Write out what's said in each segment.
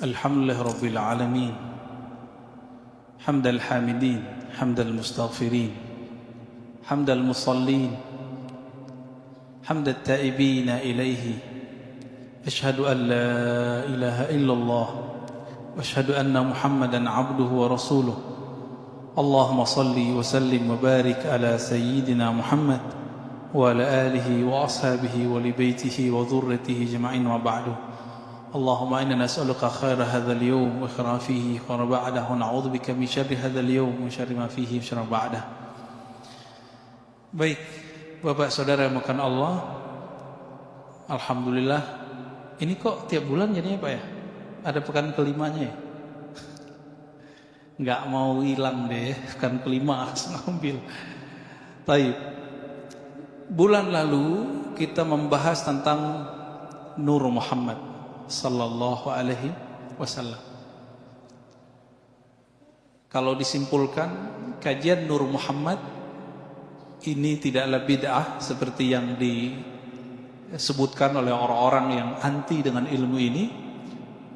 Alhamdulillah Rabbil Alamin. Hamdal hamidin, hamdal mustaghfirin, hamdal musallin, hamdal taibina ilaihi. Ashhadu an la ilaha illallah wa ashhadu anna Muhammadan abduhu wa rasuluh. Allahumma salli wa sallim wa barik ala sayyidina Muhammad wa ala alihi wa ashabihi wa li baitihi wa dhurriyyatihi jama'in wa ba'du. Allahumma inna nas'aluka khaira hadzal yawm wa khairan fihi wa ba'dahu, na'udzu bika min syarri hadzal yawm wa syarri ma fihi wa syarri ba'dahu. Baik, Bapak Saudara yang makan Allah, alhamdulillah. Ini kok tiap bulan jadinya Pak ya? Ada pekan kelimanya ya? Nggak mau hilang deh, pekan kelima harus ngambil. Baik. Bulan lalu kita membahas tentang Nur Muhammad sallallahu alaihi wasallam. Kalau disimpulkan, kajian Nur Muhammad ini tidaklah bid'ah seperti yang disebutkan oleh orang-orang yang anti dengan ilmu ini.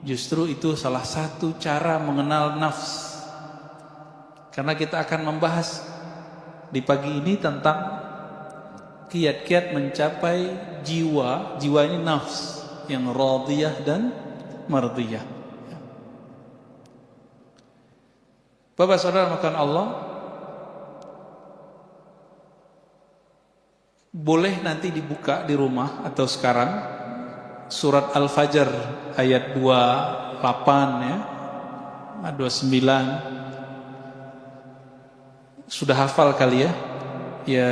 Justru itu salah satu cara mengenal nafs. Karena kita akan membahas di pagi ini tentang kiat-kiat mencapai jiwa. Jiwa ini nafs yang radiyah dan mardiyah. Bapak Saudara makan Allah, boleh nanti dibuka di rumah atau sekarang surat Al-Fajr ayat 28 ya, 29. Sudah hafal kali ya? Ya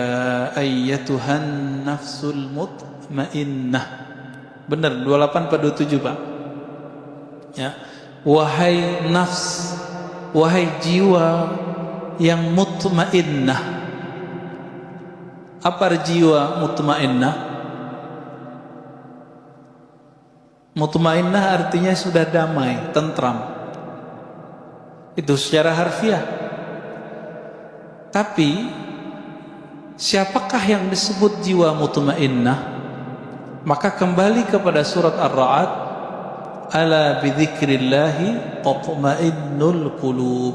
ayyatuhan nafsul mutmainnah. Benar, 28 pada 27 Pak ya. Wahai nafs, wahai jiwa yang mutmainnah. Apa jiwa mutmainnah? Mutmainnah artinya sudah damai, tentram. Itu secara harfiah. Tapi siapakah yang disebut jiwa mutmainnah? Maka kembali kepada surat Ar-Ra'd, ala bidzikrillahi tatma'innul qulub.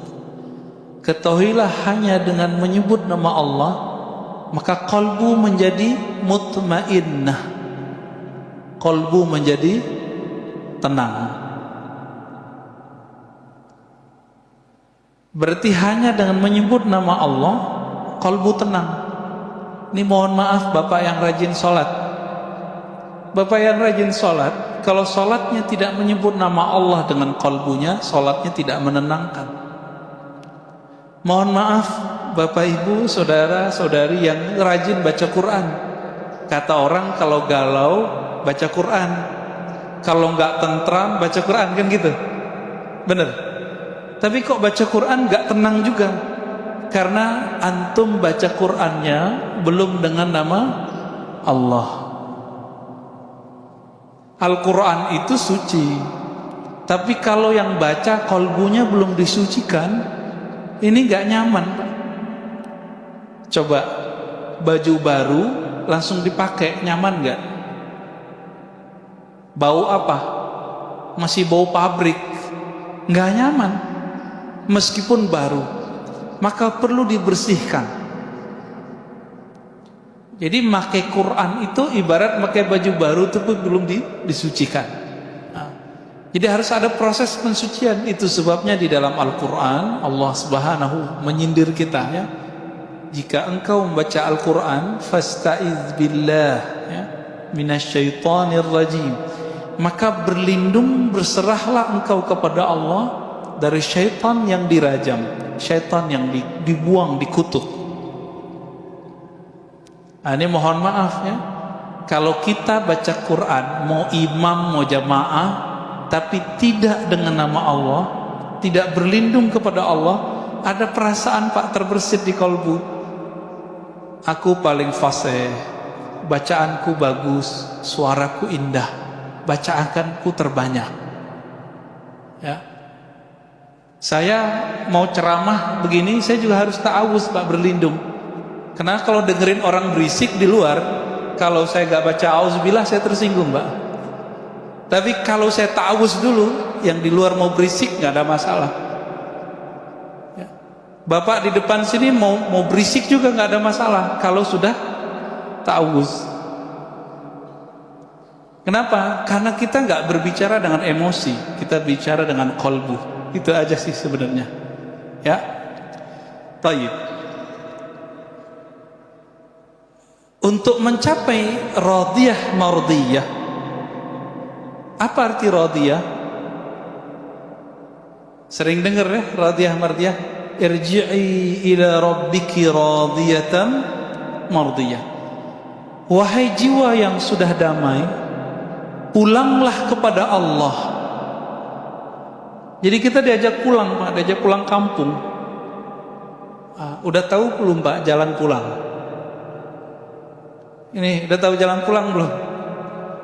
Ketahuilah hanya dengan menyebut nama Allah maka qalbu menjadi mutmainnah, qalbu menjadi tenang. Berarti hanya dengan menyebut nama Allah qalbu tenang. Ini mohon maaf Bapak yang rajin sholat. Bapak yang rajin sholat, kalau sholatnya tidak menyebut nama Allah dengan qalbunya, sholatnya tidak menenangkan. Mohon maaf Bapak Ibu, Saudara Saudari yang rajin baca Quran. Kata orang kalau galau baca Quran, kalau nggak tentram baca Quran, kan gitu. Bener. Tapi kok baca Quran nggak tenang juga? Karena antum baca Qurannya belum dengan nama Allah. Al-Quran itu suci, tapi kalau yang baca kolbunya belum disucikan, ini gak nyaman. Coba baju baru langsung dipakai, nyaman gak? Bau apa? Masih bau pabrik, gak nyaman. Meskipun baru, maka perlu dibersihkan. Jadi pakai Quran itu ibarat pakai baju baru itu pun belum disucikan. Nah, jadi harus ada proses pensucian. Itu sebabnya di dalam Al-Quran Allah Subhanahu menyindir kita ya. Jika engkau membaca Al-Quran, fasta'iz billah ya, minasyaitonir rajim. Maka berlindung, berserahlah engkau kepada Allah dari syaitan yang dirajam, syaitan yang dibuang, dikutuk. Nah, ini mohon maaf ya, kalau kita baca Quran, mau imam mau jamaah, tapi tidak dengan nama Allah, tidak berlindung kepada Allah, ada perasaan Pak terbersit di kalbu. Aku paling fasih, bacaanku bagus, suaraku indah, bacaanku terbanyak. Ya, saya mau ceramah begini, saya juga harus ta'awuz Pak, berlindung. Karena kalau dengerin orang berisik di luar, kalau saya gak baca auzubillah saya tersinggung Mbak. Tapi kalau saya ta'awuz dulu, yang di luar mau berisik nggak ada masalah. Ya. Bapak di depan sini mau berisik juga nggak ada masalah kalau sudah ta'awuz. Kenapa? Karena kita nggak berbicara dengan emosi, kita bicara dengan qalbu. Itu aja sih sebenarnya. Ya. Baik. Untuk mencapai radiyah mardiyah, apa arti radiyah? Sering dengar ya, radiyah mardiyah. Irji'i ila rabbiki radiyatan mardiyah. Wahai jiwa yang sudah damai, pulanglah kepada Allah. Jadi kita diajak pulang, Pak, diajak pulang kampung. Udah tahu belum, Pak, jalan pulang? Ini udah tahu jalan pulang belum?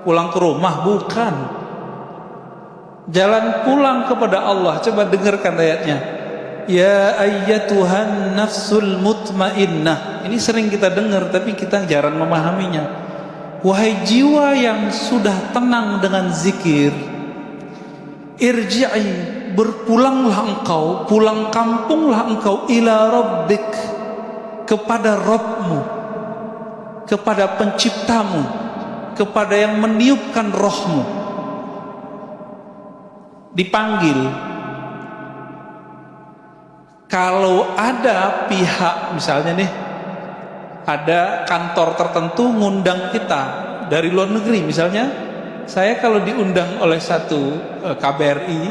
Pulang ke rumah? Bukan. Jalan pulang kepada Allah. Coba dengarkan ayatnya. Ya ayyatuhan nafsul mutmainnah. Ini sering kita dengar tapi kita jarang memahaminya. Wahai jiwa yang sudah tenang dengan zikir, irji'i, berpulanglah engkau, pulang kampunglah engkau ila rabbik, kepada Rabbmu, kepada penciptamu, kepada yang meniupkan rohmu. Dipanggil. Kalau ada pihak, misalnya nih, ada kantor tertentu ngundang kita dari luar negeri, misalnya saya kalau diundang oleh satu KBRI,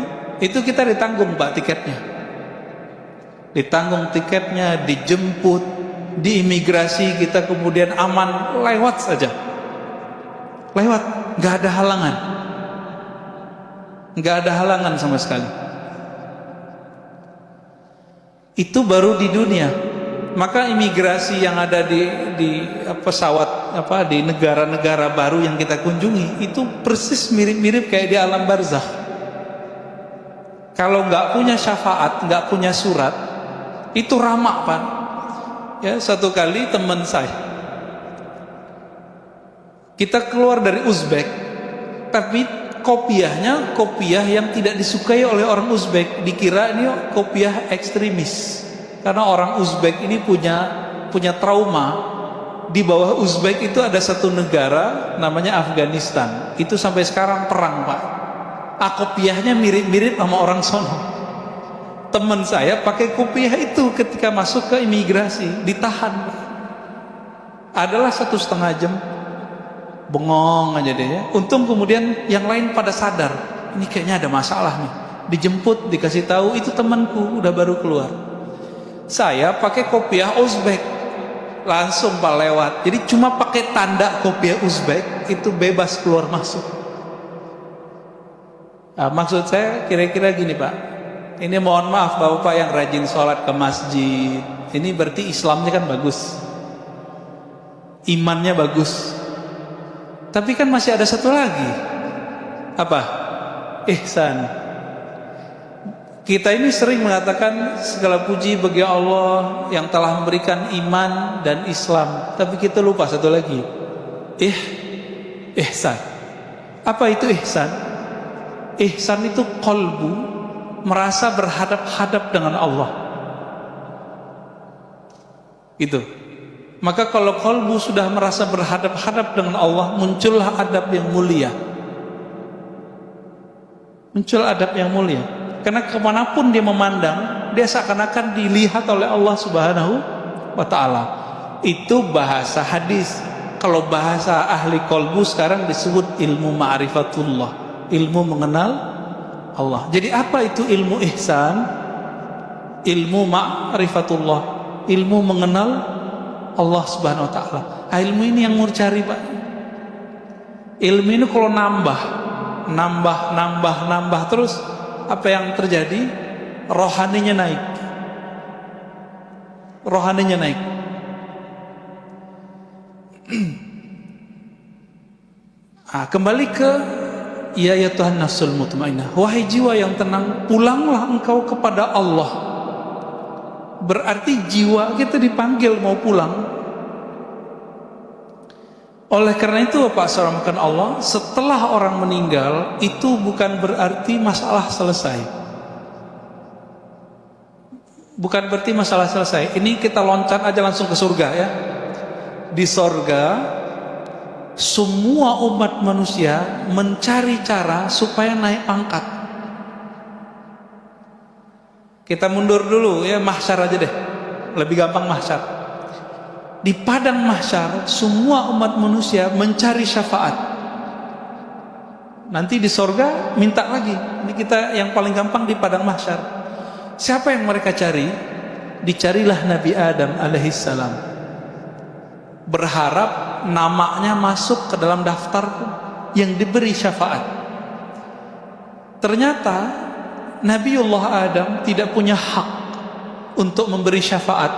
itu kita ditanggung, Pak, tiketnya. Ditanggung tiketnya, dijemput, di imigrasi kita kemudian aman, lewat saja. Lewat, nggak ada halangan. Nggak ada halangan sama sekali. Itu baru di dunia. Maka imigrasi yang ada di pesawat di negara-negara baru yang kita kunjungi itu persis mirip-mirip kayak di alam barzakh. Kalau nggak punya syafaat, nggak punya surat, itu ramak, Pak. Ya, satu kali teman saya, kita keluar dari Uzbek, tapi kopiahnya kopiah yang tidak disukai oleh orang Uzbek. Dikira ini kopiah ekstremis, karena orang Uzbek ini punya trauma. Di bawah Uzbek itu ada satu negara namanya Afghanistan, itu sampai sekarang perang, Pak. Kopiahnya mirip-mirip sama orang sono. Teman saya pakai kopiah itu ketika masuk ke imigrasi, ditahan, Pak. Adalah 1,5 jam, bengong aja deh ya. Untung kemudian yang lain pada sadar, ini kayaknya ada masalah nih. Dijemput, dikasih tahu, itu temanku udah baru keluar. Saya pakai kopiah Uzbek, langsung, Pak, lewat. Jadi cuma pakai tanda kopiah Uzbek itu bebas keluar masuk. Maksud saya kira-kira gini, Pak. Ini mohon maaf Bapak yang rajin sholat ke masjid, ini berarti Islamnya kan bagus, imannya bagus. Tapi kan masih ada satu lagi. Apa? Ihsan. Kita ini sering mengatakan segala puji bagi Allah yang telah memberikan iman dan Islam, tapi kita lupa satu lagi. Ihsan. Apa itu ihsan? Ihsan itu qalbu, merasa berhadap-hadap dengan Allah. Itu. Maka kalau qalbu sudah merasa berhadap-hadap dengan Allah, muncullah adab yang mulia. Muncul adab yang mulia. Karena kemanapun dia memandang, dia seakan-akan dilihat oleh Allah Subhanahu wa ta'ala. Itu bahasa hadis. Kalau bahasa ahli qalbu sekarang disebut ilmu ma'rifatullah, ilmu mengenal Allah. Jadi apa itu ilmu ihsan? Ilmu ma'rifatullah, ilmu mengenal Allah Subhanahu wa ta'ala. Ilmu ini yang mau cari, Pak. Ilmu ini kalau nambah terus, apa yang terjadi? Rohaninya naik. Rohaninya naik. Kembali ke ya Tuhan nafsul mutmainnah, wahai jiwa yang tenang, pulanglah engkau kepada Allah. Berarti jiwa kita dipanggil mau pulang. Oleh karena itu Bapak salamkan Allah, setelah orang meninggal itu bukan berarti masalah selesai. Bukan berarti masalah selesai. Ini kita loncat aja langsung ke surga ya. Di surga semua umat manusia mencari cara supaya naik pangkat. Kita mundur dulu ya, mahsyar aja deh. Lebih gampang mahsyar. Di padang mahsyar semua umat manusia mencari syafaat. Nanti di surga minta lagi. Ini kita yang paling gampang di padang mahsyar. Siapa yang mereka cari? Dicarilah Nabi Adam alaihissalam. Berharap namanya masuk ke dalam daftar yang diberi syafaat. Ternyata Nabiullah Adam tidak punya hak untuk memberi syafaat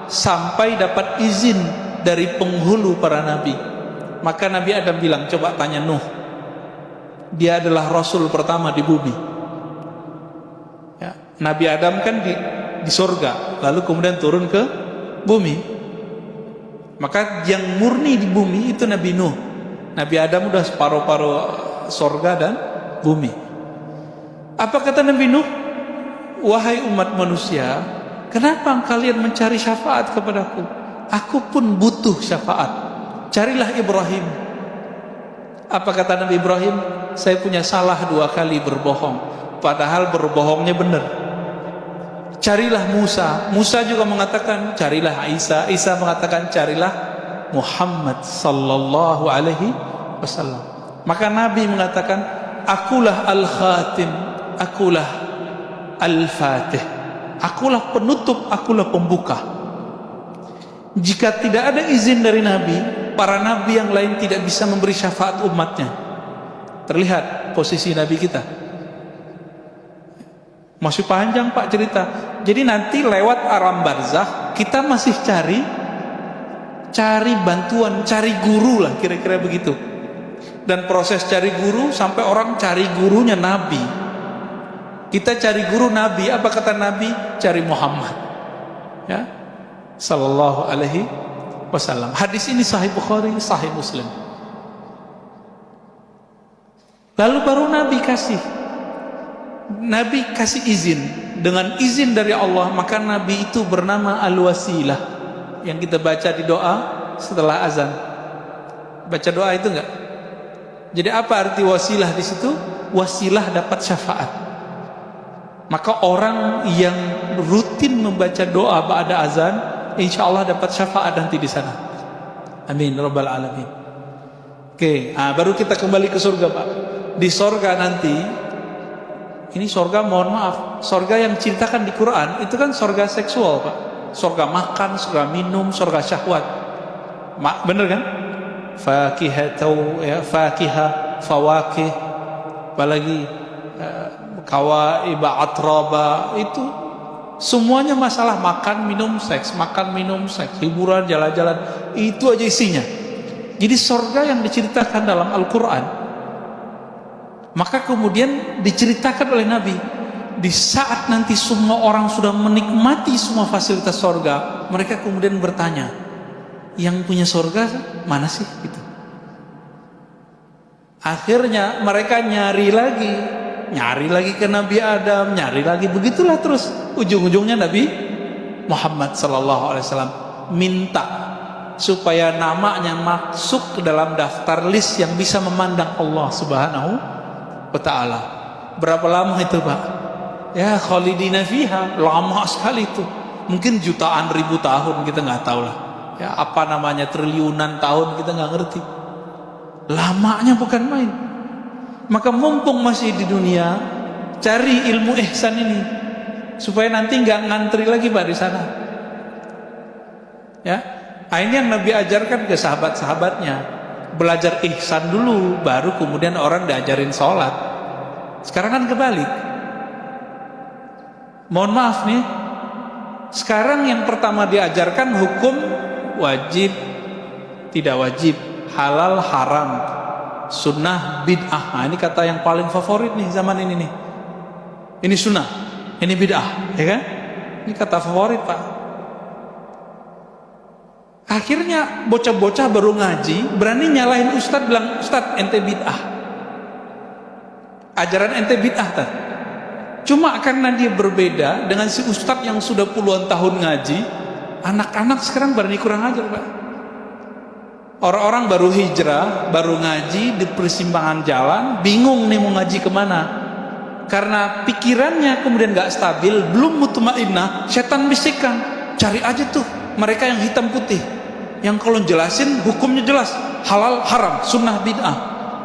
sampai dapat izin dari penghulu para nabi. Maka Nabi Adam bilang, coba tanya Nuh. Dia adalah Rasul pertama di bumi ya. Nabi Adam kan di surga, lalu kemudian turun ke bumi. Maka yang murni di bumi itu Nabi Nuh. Nabi Adam udah separuh-paruh surga dan bumi. Apa kata Nabi Nuh? Wahai umat manusia, kenapa kalian mencari syafaat kepadaku? Aku pun butuh syafaat. Carilah Ibrahim. Apa kata Nabi Ibrahim? Saya punya salah 2 kali berbohong, padahal berbohongnya benar. Carilah Musa. Musa juga mengatakan carilah Isa. Isa mengatakan carilah Muhammad sallallahu alaihi wasallam. Maka Nabi mengatakan, akulah al-khatim, akulah al-fatih. Akulah penutup, akulah pembuka. Jika tidak ada izin dari Nabi, para Nabi yang lain tidak bisa memberi syafaat umatnya. Terlihat posisi Nabi kita. Masih panjang Pak cerita. Jadi nanti lewat alam barzakh kita masih cari bantuan, cari guru lah kira-kira begitu. Dan proses cari guru sampai orang cari gurunya Nabi. Kita cari guru Nabi. Apa kata Nabi? Cari Muhammad ya, sallallahu alaihi wasallam. Hadis ini sahih Bukhari, sahih Muslim. Lalu baru Nabi kasih izin. Dengan izin dari Allah, maka Nabi itu bernama Al-Wasilah, yang kita baca di doa setelah azan. Baca doa itu enggak? Jadi apa arti wasilah di situ? Wasilah dapat syafaat. Maka orang yang rutin membaca doa ba'da azan, insya Allah dapat syafaat nanti di sana. Amin rabbal alamin. Oke, baru kita kembali ke surga Pak. Di surga nanti, ini surga, mohon maaf, surga yang ceritakan di Quran itu kan surga seksual Pak. Surga makan, surga minum, surga syahwat. Bener kan? Fakihah, fawakih, apalagi kawaiba, atraba, itu semuanya masalah makan, minum, seks, hiburan, jalan-jalan, itu aja isinya. Jadi surga yang diceritakan dalam Al-Quran, maka kemudian diceritakan oleh Nabi, di saat nanti semua orang sudah menikmati semua fasilitas surga, mereka kemudian bertanya, yang punya surga mana sih? Gitu. Akhirnya mereka nyari lagi ke Nabi Adam, nyari lagi, begitulah terus. Ujung-ujungnya Nabi Muhammad sallallahu alaihi wasallam minta supaya namanya masuk ke dalam daftar list yang bisa memandang Allah Subhanahu wa ta'ala. Berapa lama itu Pak? Ya khalidina fiha, lama sekali itu. Mungkin jutaan ribu tahun, kita nggak tahu lah. Ya apa namanya, triliunan tahun, kita nggak ngerti. Lamanya bukan main. Maka mumpung masih di dunia, cari ilmu ihsan ini supaya nanti nggak ngantri lagi Pak di sana. Ya, ini yang Nabi ajarkan ke sahabat-sahabatnya. Belajar ihsan dulu, baru kemudian orang diajarin sholat. Sekarang kan kebalik. Mohon maaf nih, sekarang yang pertama diajarkan hukum wajib, tidak wajib, halal, haram, sunnah, bid'ah. Ini kata yang paling favorit nih zaman ini nih. Ini sunnah, ini bid'ah, ya kan? Ini kata favorit Pak. Akhirnya bocah-bocah baru ngaji berani nyalahin ustadz, bilang, "Ustadz, ente bid'ah, ajaran ente bid'ah." Cuma karena dia berbeda dengan si ustadz yang sudah puluhan tahun ngaji, anak-anak sekarang berani kurang ajar, Pak. Orang-orang baru hijrah, baru ngaji di persimpangan jalan, bingung nih mau ngaji kemana. Karena pikirannya kemudian gak stabil, belum mutmainnah, setan bisikan, cari aja tuh mereka yang hitam putih, yang kalau jelasin hukumnya jelas, halal haram, sunnah bid'ah.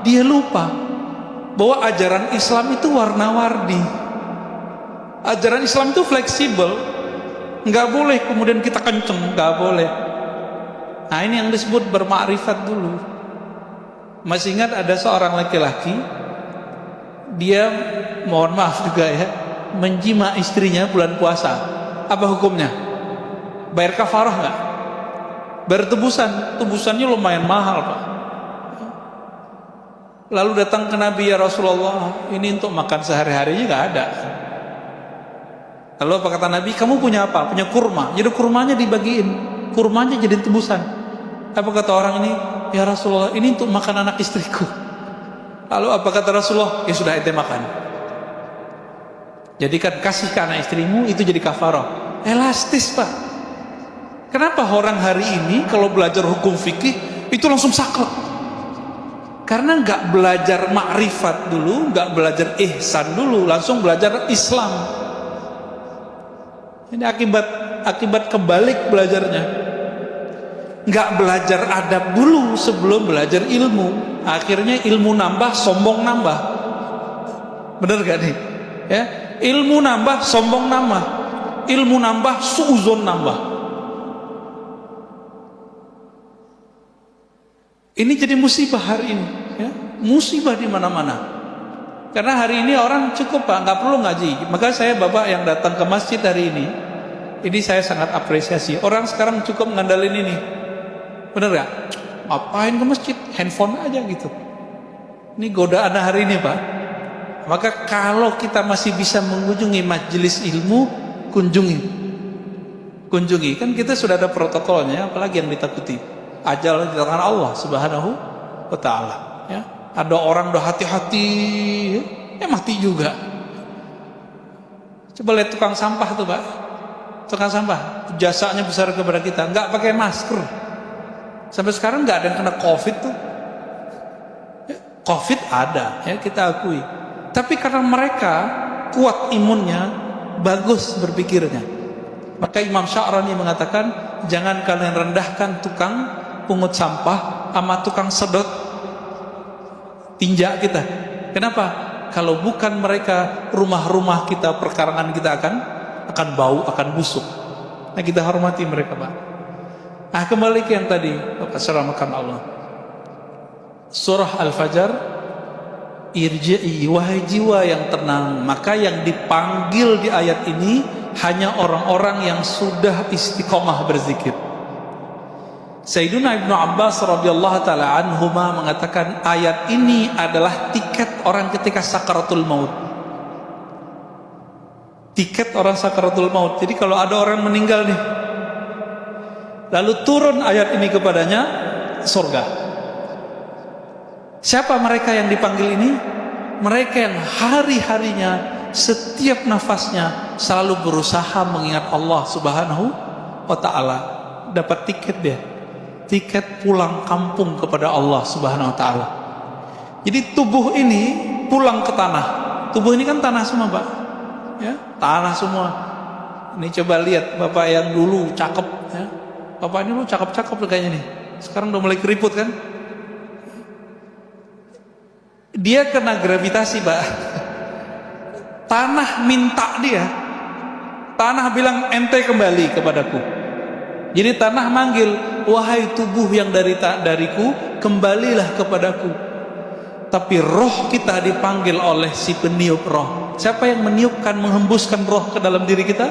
Dia lupa bahwa ajaran Islam itu warna-warni. Ajaran Islam itu fleksibel, nggak boleh kemudian kita kenceng, nggak boleh. Nah, ini yang disebut bermakrifat dulu. Masih ingat ada seorang laki-laki, dia mohon maaf juga ya, menjima istrinya bulan puasa. Apa hukumnya? Bayar kafarah nggak? Bayar tebusan. Tebusannya lumayan mahal, Pak. Lalu datang ke Nabi, "Ya Rasulullah, ini untuk makan sehari-harinya nggak ada." Lalu apa kata Nabi? "Kamu punya apa?" "Punya kurma." Jadi kurmanya dibagiin, kurmanya jadi tebusan. Apa kata orang ini? "Ya Rasulullah, ini untuk makan anak istriku." Lalu apa kata Rasulullah? "Ya sudah, ente makan. Jadikan kasih ke anak istrimu, itu jadi kafarah." Elastis, Pak. Kenapa orang hari ini kalau belajar hukum fikih itu langsung saklek? Karena nggak belajar makrifat dulu, nggak belajar ihsan dulu, langsung belajar Islam. Ini akibat kebalik belajarnya. Nggak belajar adab dulu sebelum belajar ilmu. Akhirnya ilmu nambah, sombong nambah. Bener gak nih? Ya, ilmu nambah, sombong nambah. Ilmu nambah, suuzon nambah. Ini jadi musibah hari ini, ya? Musibah di mana-mana. Karena hari ini orang cukup, Pak, nggak perlu ngaji. Maka saya, Bapak yang datang ke masjid hari ini saya sangat apresiasi. Orang sekarang cukup ngandalin ini. Bener gak? Ngapain ke masjid? Handphone aja gitu. Ini godaan hari ini, Pak. Maka kalau kita masih bisa mengunjungi majelis ilmu, kunjungi. Kan kita sudah ada protokolnya, apalagi yang ditakuti. Ajal di tangan Allah Subhanahu wa ta'ala, ya. Ada orang udah hati-hati, mati juga. Coba lihat tukang sampah tuh, Pak. Tukang sampah, jasanya besar kepada kita, nggak pakai masker. Sampai sekarang nggak ada yang kena COVID tuh. COVID ada, ya, kita akui. Tapi karena mereka kuat imunnya, bagus berpikirnya. Maka Imam Sya'rani mengatakan, jangan kalian rendahkan tukang pungut sampah sama tukang sedot tinja kita. Kenapa? Kalau bukan mereka, rumah-rumah kita, perkarangan kita akan bau, akan busuk. Nah, kita hormati mereka, Pak. Nah, kembali ke yang tadi, Bapak seramakan Allah. Surah Al-Fajr, irji'i, wahai jiwa yang tenang. Maka yang dipanggil di ayat ini hanya orang-orang yang sudah istiqomah berzikir. Sayyiduna Ibnu Abbas radhiyallahu taala anhuma mengatakan ayat ini adalah tiket orang ketika sakaratul maut. Tiket orang sakaratul maut. Jadi kalau ada orang meninggal nih, lalu turun ayat ini kepadanya, surga. Siapa mereka yang dipanggil ini? Mereka yang hari-harinya, setiap nafasnya selalu berusaha mengingat Allah Subhanahu wa ta'ala. Dapat tiket dia, tiket pulang kampung kepada Allah Subhanahu wa ta'ala. Jadi tubuh ini pulang ke tanah. Tubuh ini kan tanah semua, Pak, ya, tanah semua. Ini coba lihat Bapak yang dulu cakep, ya. Bapak ini dulu cakep-cakep kayaknya nih. Sekarang udah mulai keriput kan? Dia kena gravitasi, Pak. Tanah minta dia. Tanah bilang, ente kembali kepadaku. Jadi tanah manggil, wahai tubuh yang dariku, kembalilah kepadaku. Tapi roh kita dipanggil oleh si peniup roh. Siapa yang meniupkan, menghembuskan roh ke dalam diri kita?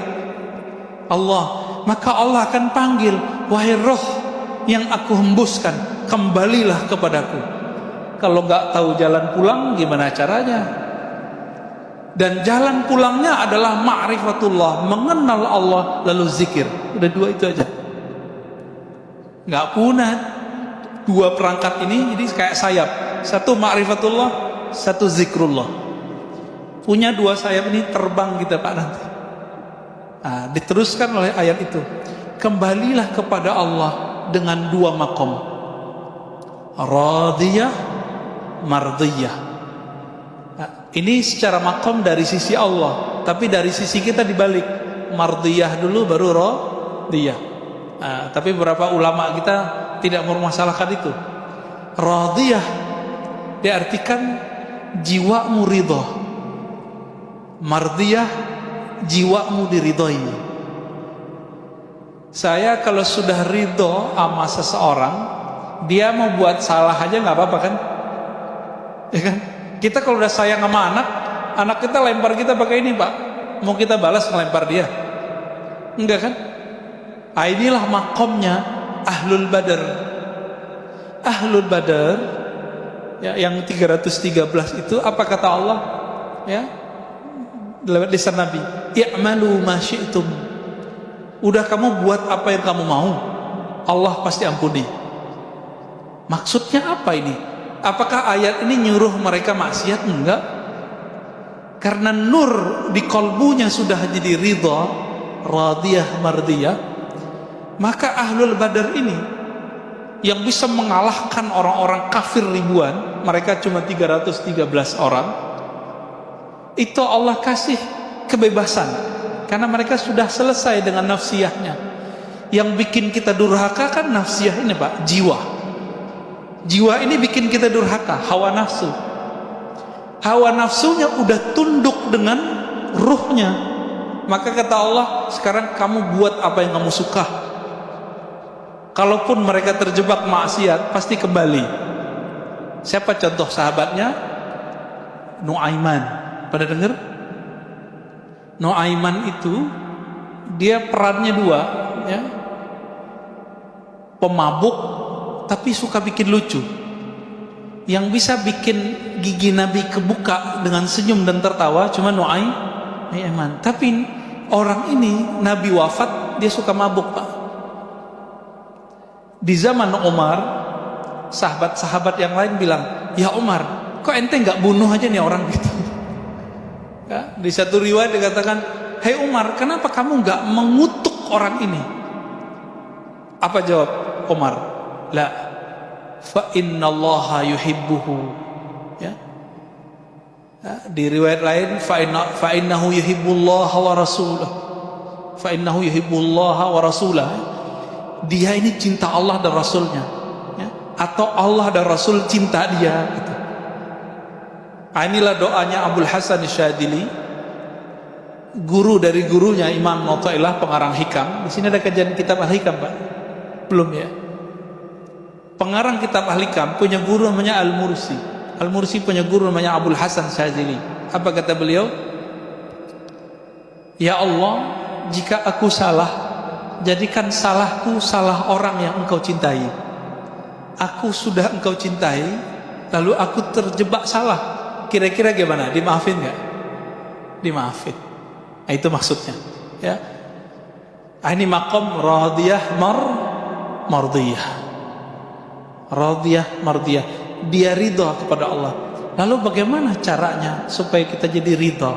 Allah. Maka Allah akan panggil, wahai roh yang aku hembuskan, kembalilah kepadaku. Kalau nggak tahu jalan pulang, gimana caranya? Dan jalan pulangnya adalah ma'rifatullah, mengenal Allah lalu zikir. Udah dua itu aja. nggak punah. Dua perangkat ini jadi kayak sayap, satu ma'rifatullah, satu zikrullah. Punya dua sayap ini terbang kita Pak nanti. Nah, diteruskan oleh ayat itu, kembalilah kepada Allah dengan dua makom, radiyah, mardiyah. Nah, ini secara makom dari sisi Allah, tapi dari sisi kita dibalik, mardiyah dulu baru radiyah. Nah, tapi beberapa ulama kita tidak mempermasalahkan itu. Radiyah diartikan jiwamu ridho, mardiyah jiwamu diridhoi. Saya kalau sudah ridho sama seseorang, dia mau buat salah aja nggak apa-apa kan? Ya kan? Kita kalau udah sayang sama anak kita lempar kita pakai ini Pak, mau kita balas ngelempar dia? Enggak kan? Ah, inilah makomnya Ahlul Badar. Ahlul Badar ya, yang 313 itu apa kata Allah? Ya, lewat lisan Nabi, i'malu ma syi'tum. Udah kamu buat apa yang kamu mau, Allah pasti ampuni. Maksudnya apa ini? Apakah ayat ini nyuruh mereka maksiat? Enggak. Karena nur di kolbunya sudah jadi ridha, radiyah, mardiyah, maka Ahlul Badar ini yang bisa mengalahkan orang-orang kafir ribuan, mereka cuma 313 orang, itu Allah kasih kebebasan karena mereka sudah selesai dengan nafsiyahnya. Yang bikin kita durhaka kan nafsiyah ini Pak, jiwa ini bikin kita durhaka, hawa nafsu. Hawa nafsunya udah tunduk dengan ruhnya, maka kata Allah, sekarang kamu buat apa yang kamu suka. Kalaupun mereka terjebak maksiat, pasti kembali. Siapa contoh sahabatnya? Nuaiman. Pada dengar? Nuaiman itu dia perannya dua, ya. Pemabuk tapi suka bikin lucu. Yang bisa bikin gigi Nabi kebuka dengan senyum dan tertawa cuma Nuaiman. Tapi orang ini Nabi wafat, dia suka mabuk Pak. Di zaman Umar, sahabat-sahabat yang lain bilang, ya Umar, kok ente nggak bunuh aja nih orang gitu. Ya, di satu riwayat dikatakan, hei Umar, kenapa kamu nggak mengutuk orang ini? Apa jawab Umar? La, fa innallaha yuhibbuhu. Ya. Ya, di riwayat lain, fa innahu yuhibbullaha wa rasulah. Fa innahu yuhibbullaha wa rasulah. Dia ini cinta Allah dan Rasulnya, ya? Atau Allah dan Rasul cinta dia gitu. Nah, inilah doanya Abul Hasan Syadili, guru dari gurunya Imam Mu'ta'ilah, pengarang Hikam. Di sini ada kajian kitab Al-Hikam Pak? Belum ya? Pengarang kitab Al-Hikam punya guru namanya Al-Mursi. Al-Mursi punya guru namanya Abul Hasan Syadili. Apa kata beliau? Ya Allah, jika aku salah, jadikan salahku salah orang yang engkau cintai. Aku sudah engkau cintai, lalu aku terjebak salah. Kira-kira gimana? Dimaafin gak? Dimaafin. Nah, itu maksudnya. Ya. Ini makom radiyah mardiyah. Radiyah mardiyah. Dia ridha kepada Allah. Lalu bagaimana caranya supaya kita jadi ridha?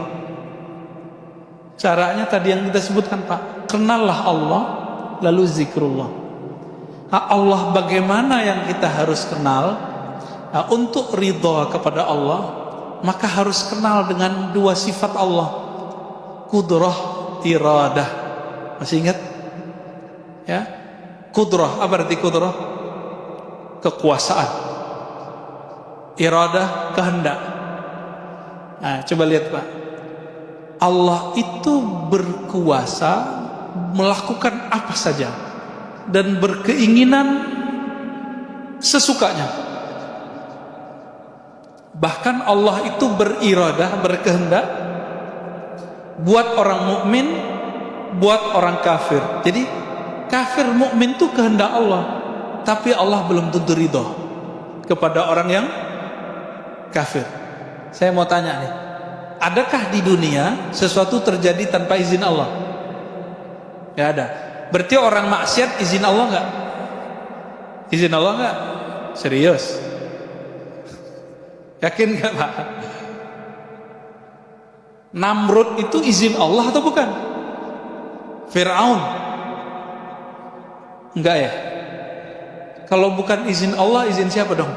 Caranya tadi yang kita sebutkan Pak, kenallah Allah, lalu zikrullah. Allah bagaimana yang kita harus kenal? Untuk ridha kepada Allah, maka harus kenal dengan dua sifat Allah, kudrah, iradah. Masih ingat? Ya, kudrah, apa arti kudrah? Kekuasaan. Iradah, kehendak. Nah, coba lihat Pak, Allah itu berkuasa melakukan apa saja dan berkeinginan sesukanya. Bahkan Allah itu beriradah, berkehendak buat orang mukmin, buat orang kafir. Jadi kafir mukmin itu kehendak Allah, tapi Allah belum tentu ridho kepada orang yang kafir. Saya mau tanya nih, adakah di dunia sesuatu terjadi tanpa izin Allah? Gak ada. Berarti orang maksiat izin Allah gak? Izin Allah nggak? Serius? Yakin nggak Pak? Namrud itu izin Allah atau bukan? Fir'aun? Enggak ya? Kalau bukan izin Allah, izin siapa dong?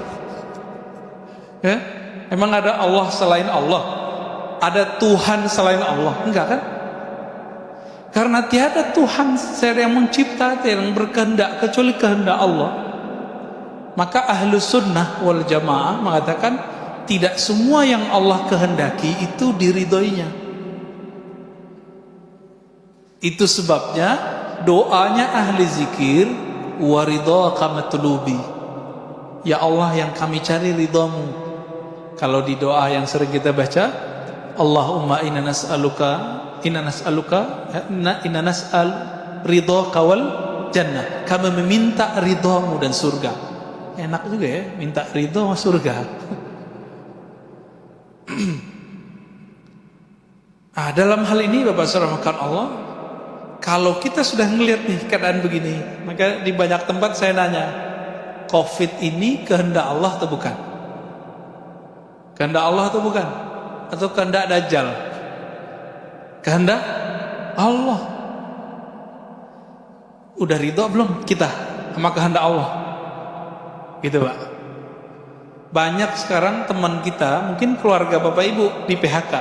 Ya? Emang ada Allah selain Allah? Ada Tuhan selain Allah? Enggak kan? Karena tiada Tuhan yang mencipta, yang berkehendak kecuali kehendak Allah. Maka ahlu sunnah wal jamaah mengatakan tidak semua yang Allah kehendaki itu diridhoinya. Itu sebabnya doanya ahli zikir, waridhaka matlubi, ya Allah yang kami cari ridhamu. Kalau di doa yang sering kita baca, Allahumma inna nas'al ridhaka wal jannah, kami meminta ridhamu dan surga. Enak juga ya, minta ridho sama surga. Dalam hal ini Bapak Saudara Allah, kalau kita sudah ngelihat nih keadaan begini, maka di banyak tempat saya nanya, COVID ini kehendak Allah atau bukan? Kehendak Allah atau bukan? Atau kehendak Dajjal? Kehendak Allah. Udah ridho belum kita sama kehendak Allah? Gitu Pak. Banyak sekarang teman kita, mungkin keluarga Bapak Ibu di PHK,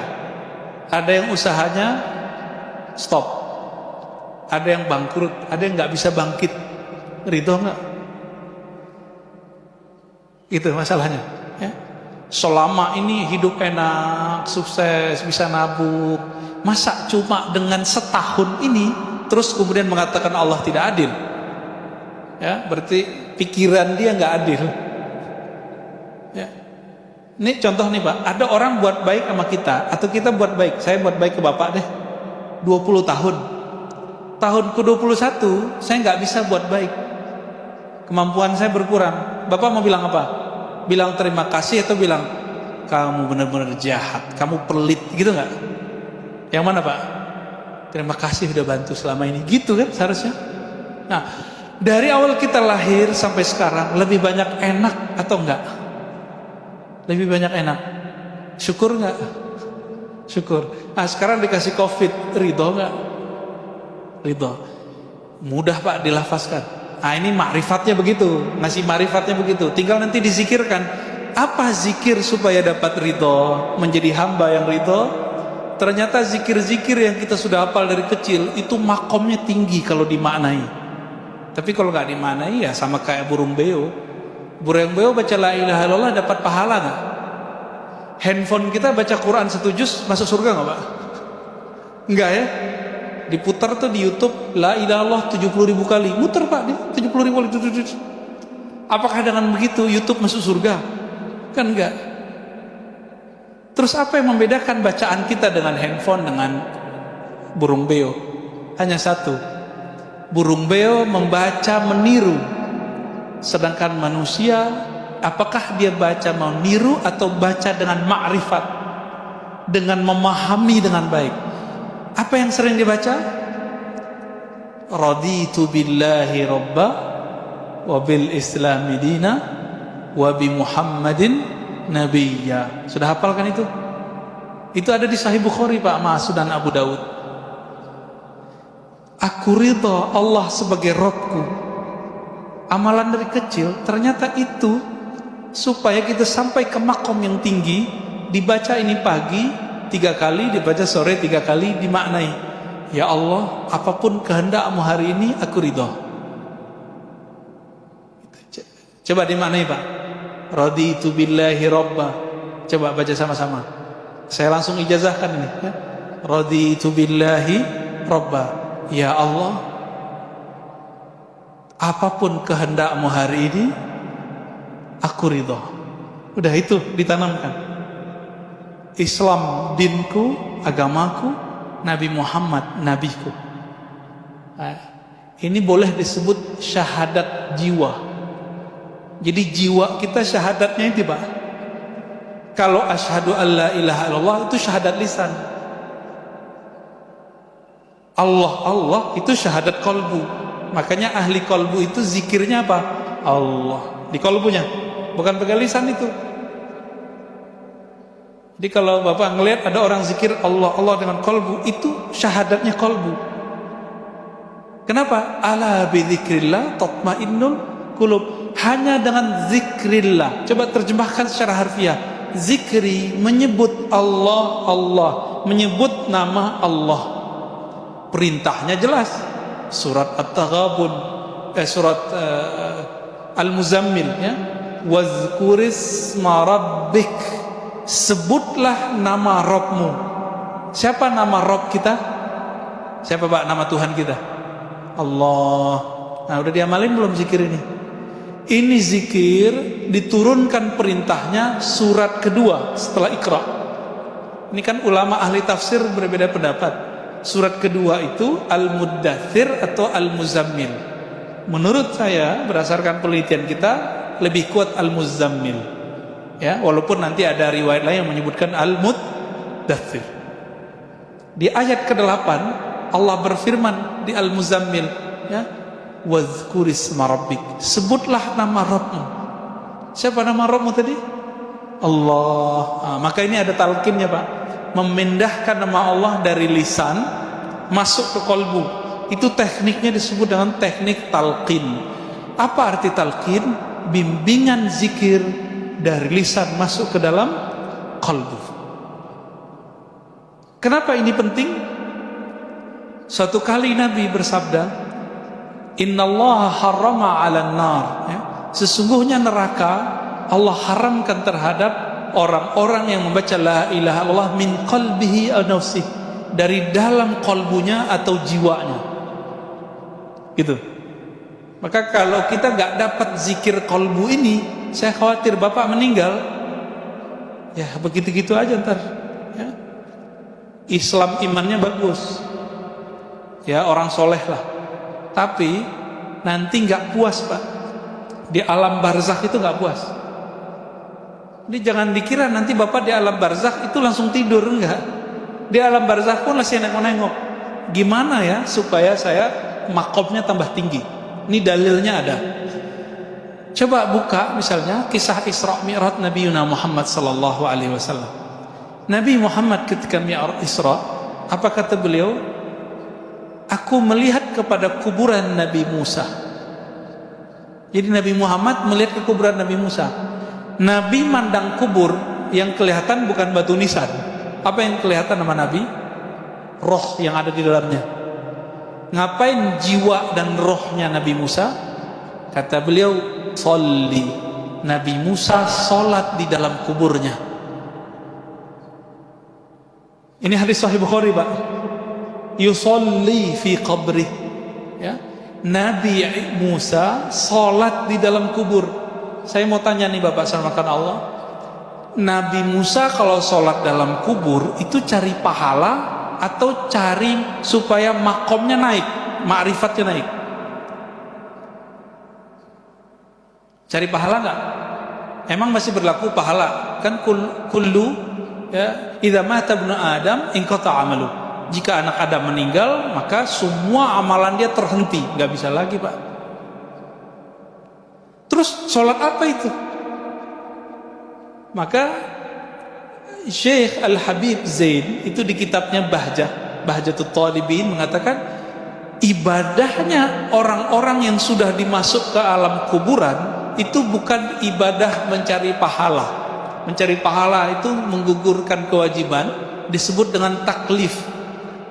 ada yang usahanya stop, ada yang bangkrut, ada yang nggak bisa bangkit. Ridho nggak? Itu masalahnya ya. Selama ini hidup enak, sukses, bisa nabung, masa cuma dengan setahun ini terus kemudian mengatakan Allah tidak adil? Ya, berarti pikiran dia nggak adil. Ya. Ini contoh nih Pak, ada orang buat baik sama kita, atau kita buat baik, saya buat baik ke Bapak deh 20 tahun. Tahun ke-21 saya nggak bisa buat baik, kemampuan saya berkurang. Bapak mau bilang apa? Bilang terima kasih atau bilang kamu benar-benar jahat, kamu pelit, gitu nggak? Yang mana Pak? Terima kasih udah bantu selama ini, gitu kan seharusnya. Nah, dari awal kita lahir sampai sekarang lebih banyak enak atau enggak? Lebih banyak enak. Syukur enggak? Syukur. Sekarang dikasih COVID, ridho enggak? Ridho. Mudah Pak dilafazkan. Ini makrifatnya begitu, ngasih makrifatnya begitu. Tinggal nanti dizikirkan. Apa zikir supaya dapat ridho, menjadi hamba yang ridho? Ternyata zikir-zikir yang kita sudah hafal dari kecil itu makomnya tinggi kalau dimaknai. Tapi kalau nggak dimaknai ya sama kayak burung beo. Burung beo baca la ilaha illallah dapat pahala nggak? Handphone kita baca Quran 1 juz masuk surga nggak Pak? Enggak ya? Diputar tuh di YouTube la ilaha illallah 70.000 kali. Muter Pak nih 70.000 kali. Apakah dengan begitu YouTube masuk surga? Kan enggak. Terus apa yang membedakan bacaan kita dengan handphone dengan burung beo? Hanya satu. Burung beo membaca meniru, sedangkan manusia apakah dia baca meniru atau baca dengan ma'rifat, dengan memahami dengan baik? Apa yang sering dibaca? Raditu billahi rabba wa bil islami dina wa bi Muhammadin nabiyya. Sudah hafalkan itu? Itu ada di Sahih Bukhari Pak, Sunan Abu Daud. Aku ridho Allah sebagai Rabbku. Amalan dari kecil ternyata itu supaya kita sampai ke makom yang tinggi. Dibaca ini pagi 3 kali, dibaca sore 3 kali, dimaknai, ya Allah, apapun kehendakmu hari ini aku ridho. Coba dimaknai Pak. Raditu billahi rabba. Coba baca sama-sama. Saya langsung ijazahkan ini ya. Raditu billahi rabba. Ya Allah, apapun kehendakmu hari ini aku ridho. Udah itu ditanamkan. Islam dinku, agamaku, Nabi Muhammad nabiku. Ini boleh disebut syahadat jiwa. Jadi jiwa kita syahadatnya itu Pak. Kalau asyhadu alla ilaha illallah itu syahadat lisan. Allah itu syahadat kolbu. Makanya ahli kolbu itu zikirnya apa? Allah di kalbunya, bukan pakai lisan itu. Jadi kalau Bapak ngelihat ada orang zikir Allah Allah dengan kalbu, itu syahadatnya kalbu. Kenapa? Ala bidzikrillah tatmainnul qulub. Hanya dengan zikrillah. Coba terjemahkan secara harfiah. Zikri menyebut Allah Allah, menyebut nama Allah. Perintahnya jelas. Surat At-Taghabun, surat Al-Muzammil ya. Wazkurisma rabbik. Sebutlah nama Rabbmu. Siapa nama Rabb kita? Siapa Pak nama Tuhan kita? Allah. Nah, udah diamalin belum zikir ini? Ini zikir diturunkan perintahnya surat kedua setelah Iqra. Ini kan ulama ahli tafsir berbeda pendapat. Surat kedua itu Al-Muddathir atau Al-Muzammil. Menurut saya berdasarkan penelitian kita lebih kuat Al-Muzammil. Ya, walaupun nanti ada riwayat lain yang menyebutkan Al-Muddathir. Di ayat ke-8 Allah berfirman di Al-Muzammil ya, wazkurisma rabbik. Sebutlah nama Rabbmu. Siapa nama Rabbmu tadi? Allah. Nah, maka ini ada talqinnya Pak. Memindahkan nama Allah dari lisan masuk ke kalbu. Itu tekniknya disebut dengan teknik talqin. Apa arti talqin? Bimbingan zikir dari lisan masuk ke dalam kalbu. Kenapa ini penting? Suatu kali Nabi bersabda, Innallaha harrama 'alan nar. Ya, sesungguhnya neraka Allah haramkan terhadap orang-orang yang membaca la ilaha illallah min qalbihi aw nafsihi, dari dalam kalbunya atau jiwanya. Gitu. Maka kalau kita nggak dapat zikir kalbu ini, saya khawatir Bapak meninggal. Ya begitu-gitu aja ntar. Ya. Islam imannya bagus. Ya orang soleh lah. Tapi nanti nggak puas Pak. Di alam barzakh itu nggak puas. Jadi jangan dikira nanti Bapak di alam barzakh itu langsung tidur, enggak. Di alam barzakh pun masih nengok-nengok. Gimana ya supaya saya makomnya tambah tinggi? Ini dalilnya ada. Coba buka misalnya kisah Isra Mi'raj Nabi Muhammad sallallahu alaihi wasallam. Nabi Muhammad ketika Mi'raj Isra, apa kata beliau? Aku melihat kepada kuburan Nabi Musa. Jadi Nabi Muhammad melihat ke kuburan Nabi Musa. Nabi mandang kubur, yang kelihatan bukan batu nisan. Apa yang kelihatan sama Nabi? Roh yang ada di dalamnya. Ngapain jiwa dan rohnya Nabi Musa? Kata beliau, sholli. Nabi Musa sholat di dalam kuburnya. Ini hadis Sahih Bukhari Pak. Yusolli fi qabri. Ya. Nabi Musa sholat di dalam kubur. Saya mau tanya nih Bapak samakan Allah, Nabi Musa kalau sholat dalam kubur itu cari pahala atau cari supaya makomnya naik, ma'rifatnya naik? Cari pahala nggak? Emang masih berlaku pahala? Kan kullu ya, idza mata ibnu Adam inqata amalu. Jika anak Adam meninggal, maka semua amalan dia terhenti, nggak bisa lagi Pak. Terus sholat apa itu? Maka Syekh Al-Habib Zain itu di kitabnya Bahjatut Talibin mengatakan, ibadahnya orang-orang yang sudah dimasuk ke alam kuburan itu bukan ibadah mencari pahala. Mencari pahala itu menggugurkan kewajiban, disebut dengan taklif.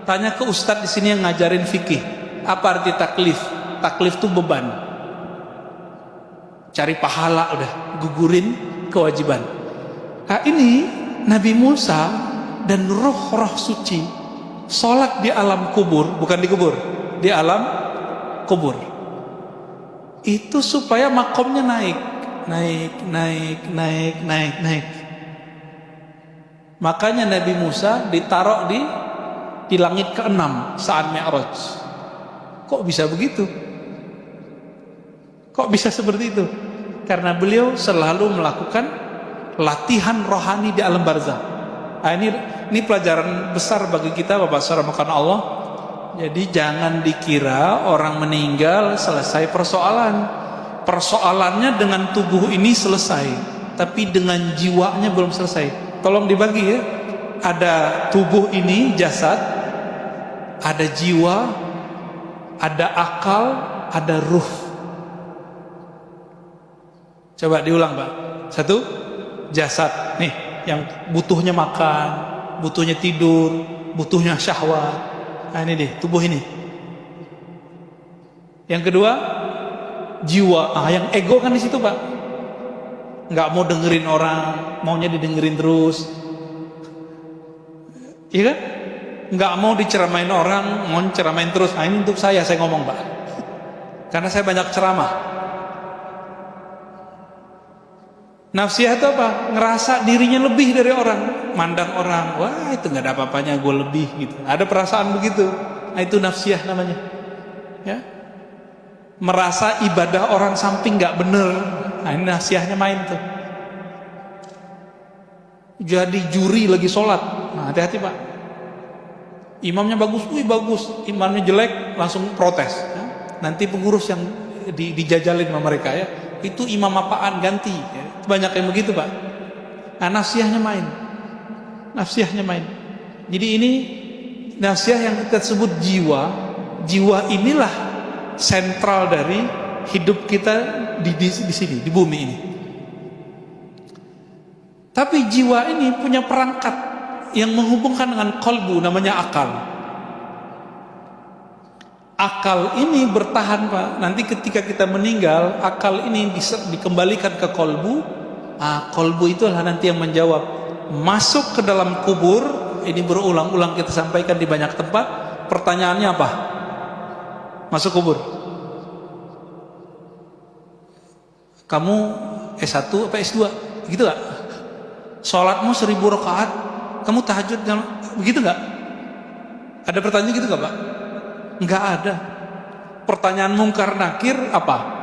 Tanya ke ustadz di sini yang ngajarin fikih, apa arti taklif? Taklif itu beban. Cari pahala udah, gugurin kewajiban. Nah ini Nabi Musa dan roh-roh suci sholat di alam kubur, bukan di kubur, di alam kubur. Itu supaya makomnya naik. Makanya Nabi Musa ditaruh di langit ke-6 saat Mi'raj. Kok bisa begitu? Kok bisa seperti itu? Karena beliau selalu melakukan latihan rohani di alam barzakh. Nah, ini pelajaran besar bagi kita Bapak Saudara makan Allah. Jadi jangan dikira orang meninggal selesai persoalan. Persoalannya dengan tubuh ini selesai, tapi dengan jiwanya belum selesai. Tolong dibagi ya. Ada tubuh ini, jasad, ada jiwa, ada akal, ada ruh. Coba diulang, Pak. Satu, jasad. Nih, yang butuhnya makan, butuhnya tidur, butuhnya syahwat. Nah, ini deh, tubuh ini. Yang kedua, jiwa. Yang ego kan di situ, Pak. Nggak mau dengerin orang, maunya didengerin terus. Iya kan? Nggak mau diceramain orang, mau ceramain terus. Ini untuk saya ngomong, Pak. Karena saya banyak ceramah. Nafsiyah itu apa? Ngerasa dirinya lebih dari orang, mandang orang, wah itu nggak ada apa-apanya, gue lebih gitu. Ada perasaan begitu. Nah, itu nafsiyah namanya. Ya, merasa ibadah orang samping nggak bener. Nah, ini nafsiyahnya main tuh. Jadi juri lagi sholat. Nah, hati-hati, Pak. Imamnya bagus, wih bagus. Imamnya jelek, langsung protes. Ya. Nanti pengurus yang dijajalin sama mereka ya. Itu imam apaan, ganti ya. Banyak yang begitu, Pak. Nah, nafsiyahnya main. Nafsiyahnya main. Jadi ini nafsiyah yang kita sebut jiwa. Jiwa inilah sentral dari hidup kita di sini, di bumi ini. Tapi jiwa ini punya perangkat yang menghubungkan dengan qalbu, namanya akal. Akal ini bertahan, Pak. Nanti ketika kita meninggal, akal ini dikembalikan ke kolbu. Kolbu itulah nanti yang menjawab. Masuk ke dalam kubur, ini berulang-ulang kita sampaikan di banyak tempat. Pertanyaannya apa? Masuk kubur. Kamu S1 apa S2? Gitu gak? Sholatmu 1000 rakaat, kamu tahajud, begitu gak? Ada pertanyaan gitu gak, Pak? Enggak ada. Pertanyaan mungkar nakir apa?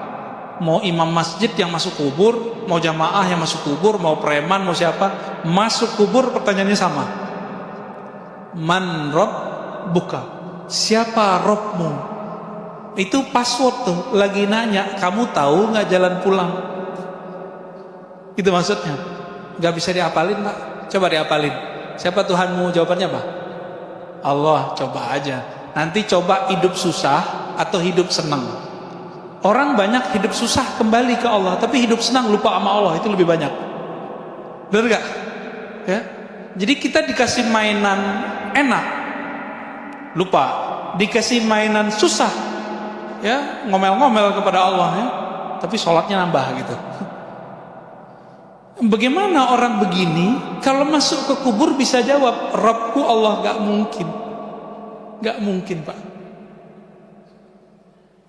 Mau imam masjid yang masuk kubur, mau jamaah yang masuk kubur, mau preman, mau siapa masuk kubur, pertanyaannya sama. Man rabbuka? Siapa Robmu? Itu password tuh. Lagi nanya, kamu tahu nggak jalan pulang? Itu maksudnya. Nggak bisa diapalin, Pak. Coba diapalin. Siapa Tuhanmu? Jawabannya apa? Allah. Coba aja. Nanti coba hidup susah atau hidup senang. Orang banyak hidup susah kembali ke Allah, tapi hidup senang lupa sama Allah, itu lebih banyak. Benar gak? Ya? Jadi kita dikasih mainan enak, lupa. Dikasih mainan susah, ya ngomel-ngomel kepada Allah, ya. Tapi sholatnya nambah gitu. Bagaimana orang begini kalau masuk ke kubur bisa jawab Rabbku Allah? Gak mungkin. Gak mungkin, Pak.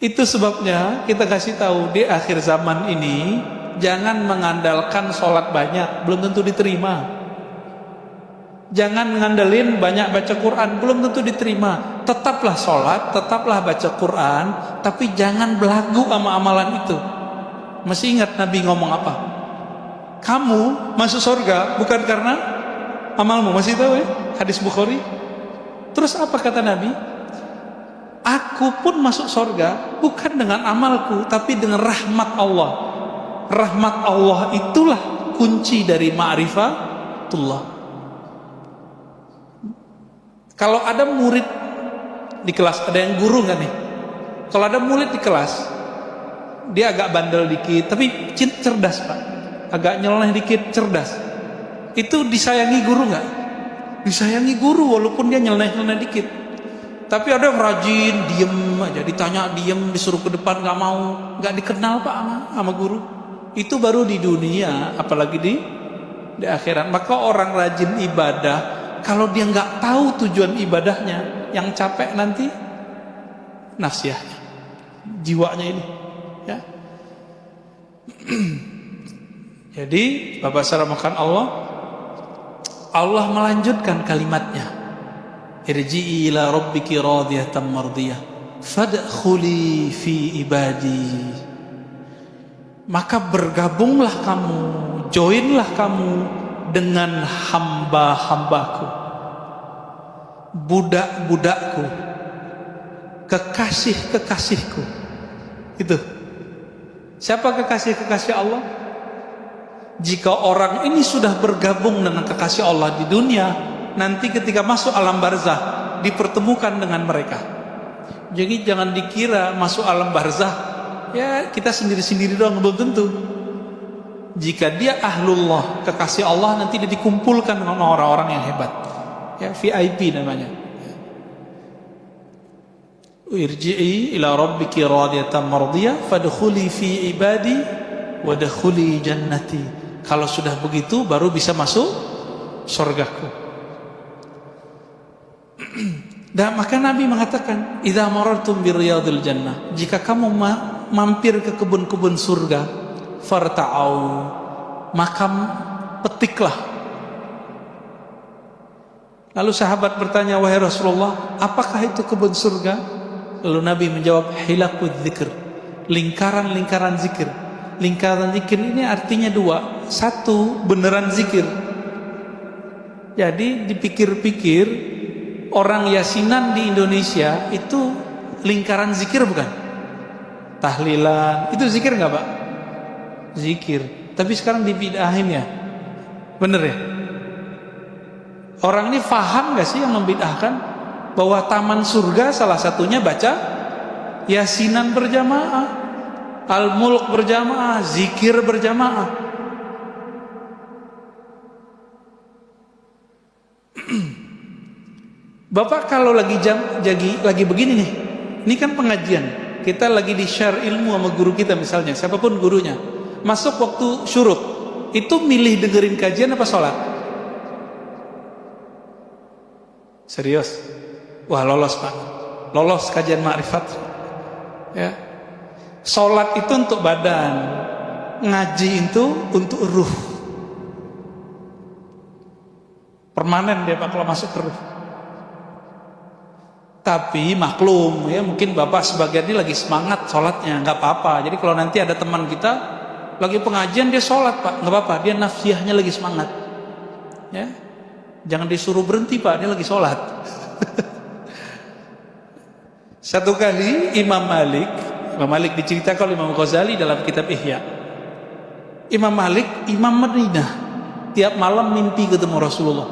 Itu sebabnya kita kasih tahu di akhir zaman ini jangan mengandalkan sholat banyak, belum tentu diterima. Jangan ngandelin banyak baca Quran, belum tentu diterima. Tetaplah sholat, tetaplah baca Quran, tapi jangan belagu sama amalan itu. Masih ingat Nabi ngomong apa? Kamu masuk surga bukan karena amalmu, masih tahu ya? Hadis Bukhari. Terus apa kata Nabi? Aku pun masuk surga bukan dengan amalku, tapi dengan rahmat Allah. Rahmat Allah itulah kunci dari ma'rifatullah. Kalau ada murid di kelas, ada yang guru nggak nih? Kalau ada murid di kelas, dia agak bandel dikit, tapi cerdas, Pak. Agak nyeleneh dikit, cerdas. Itu disayangi guru nggak? Disayangi guru walaupun dia nyeleneh dikit. Tapi ada yang rajin, diem aja, ditanya diem, disuruh ke depan nggak mau, nggak dikenal, Pak, sama guru. Itu baru di dunia, apalagi di akhirat. Maka orang rajin ibadah, kalau dia nggak tahu tujuan ibadahnya, yang capek nanti nafsiyahnya, jiwanya ini, ya. Jadi Bapak saramakan Allah melanjutkan kalimatnya, irji'i ila rabbiki radiyatan mardiyah fadkhuli fi ibadi. Maka bergabunglah kamu, joinlah kamu dengan hamba-hambaku, budak-budakku, kekasih-kekasihku. Itu Siapa kekasih-kekasih Allah? Jika orang ini sudah bergabung dengan kekasih Allah di dunia, nanti ketika masuk alam barzah dipertemukan dengan mereka. Jadi jangan dikira masuk alam barzah ya kita sendiri-sendiri doang, belum tentu. Jika dia ahlullah, kekasih Allah, nanti dia dikumpulkan dengan orang-orang yang hebat. Ya, VIP namanya. Irji'i ila rabbiki radiyatan mardiyah fadkhuli fi ibadi wadkhuli jannati. Kalau sudah begitu baru bisa masuk surgaku. Dan maka Nabi mengatakan, idza marartum bi riyadil jannah, jika kamu mampir ke kebun-kebun surga, farta'au, maka petiklah. Lalu sahabat bertanya, wahai Rasulullah, apakah itu kebun surga? Lalu Nabi menjawab, hilakud dzikr, lingkaran-lingkaran zikir. Lingkaran zikir ini artinya dua. Satu, beneran zikir. Jadi dipikir-pikir, orang yasinan di Indonesia itu lingkaran zikir bukan? Tahlilan, itu zikir nggak Pak? Zikir. Tapi sekarang dibid'ahin ya. Bener ya? Orang ini faham nggak sih yang membid'ahkan bahwa taman surga salah satunya baca yasinan berjamaah, al-mulk berjamaah, zikir berjamaah. Bapak kalau lagi begini nih, ini kan pengajian, kita lagi di share ilmu sama guru kita misalnya, siapapun gurunya, masuk waktu syuruk, itu milih dengerin kajian apa sholat? Serius? Wah lolos Pak, lolos kajian ma'rifat ya. Sholat itu untuk badan, ngaji itu untuk ruh. Permanen dia Pak kalau masuk ke ruh. Tapi maklum ya, mungkin Bapak sebagian ini lagi semangat sholatnya, nggak apa-apa. Jadi kalau nanti ada teman kita lagi pengajian dia sholat Pak, nggak apa-apa, dia nafsiyahnya lagi semangat ya. Jangan disuruh berhenti Pak, dia lagi sholat. Satu kali Imam Malik diceritakan oleh Imam Ghazali dalam kitab Ihya. Imam Malik, Imam Madinah, tiap malam mimpi ketemu Rasulullah,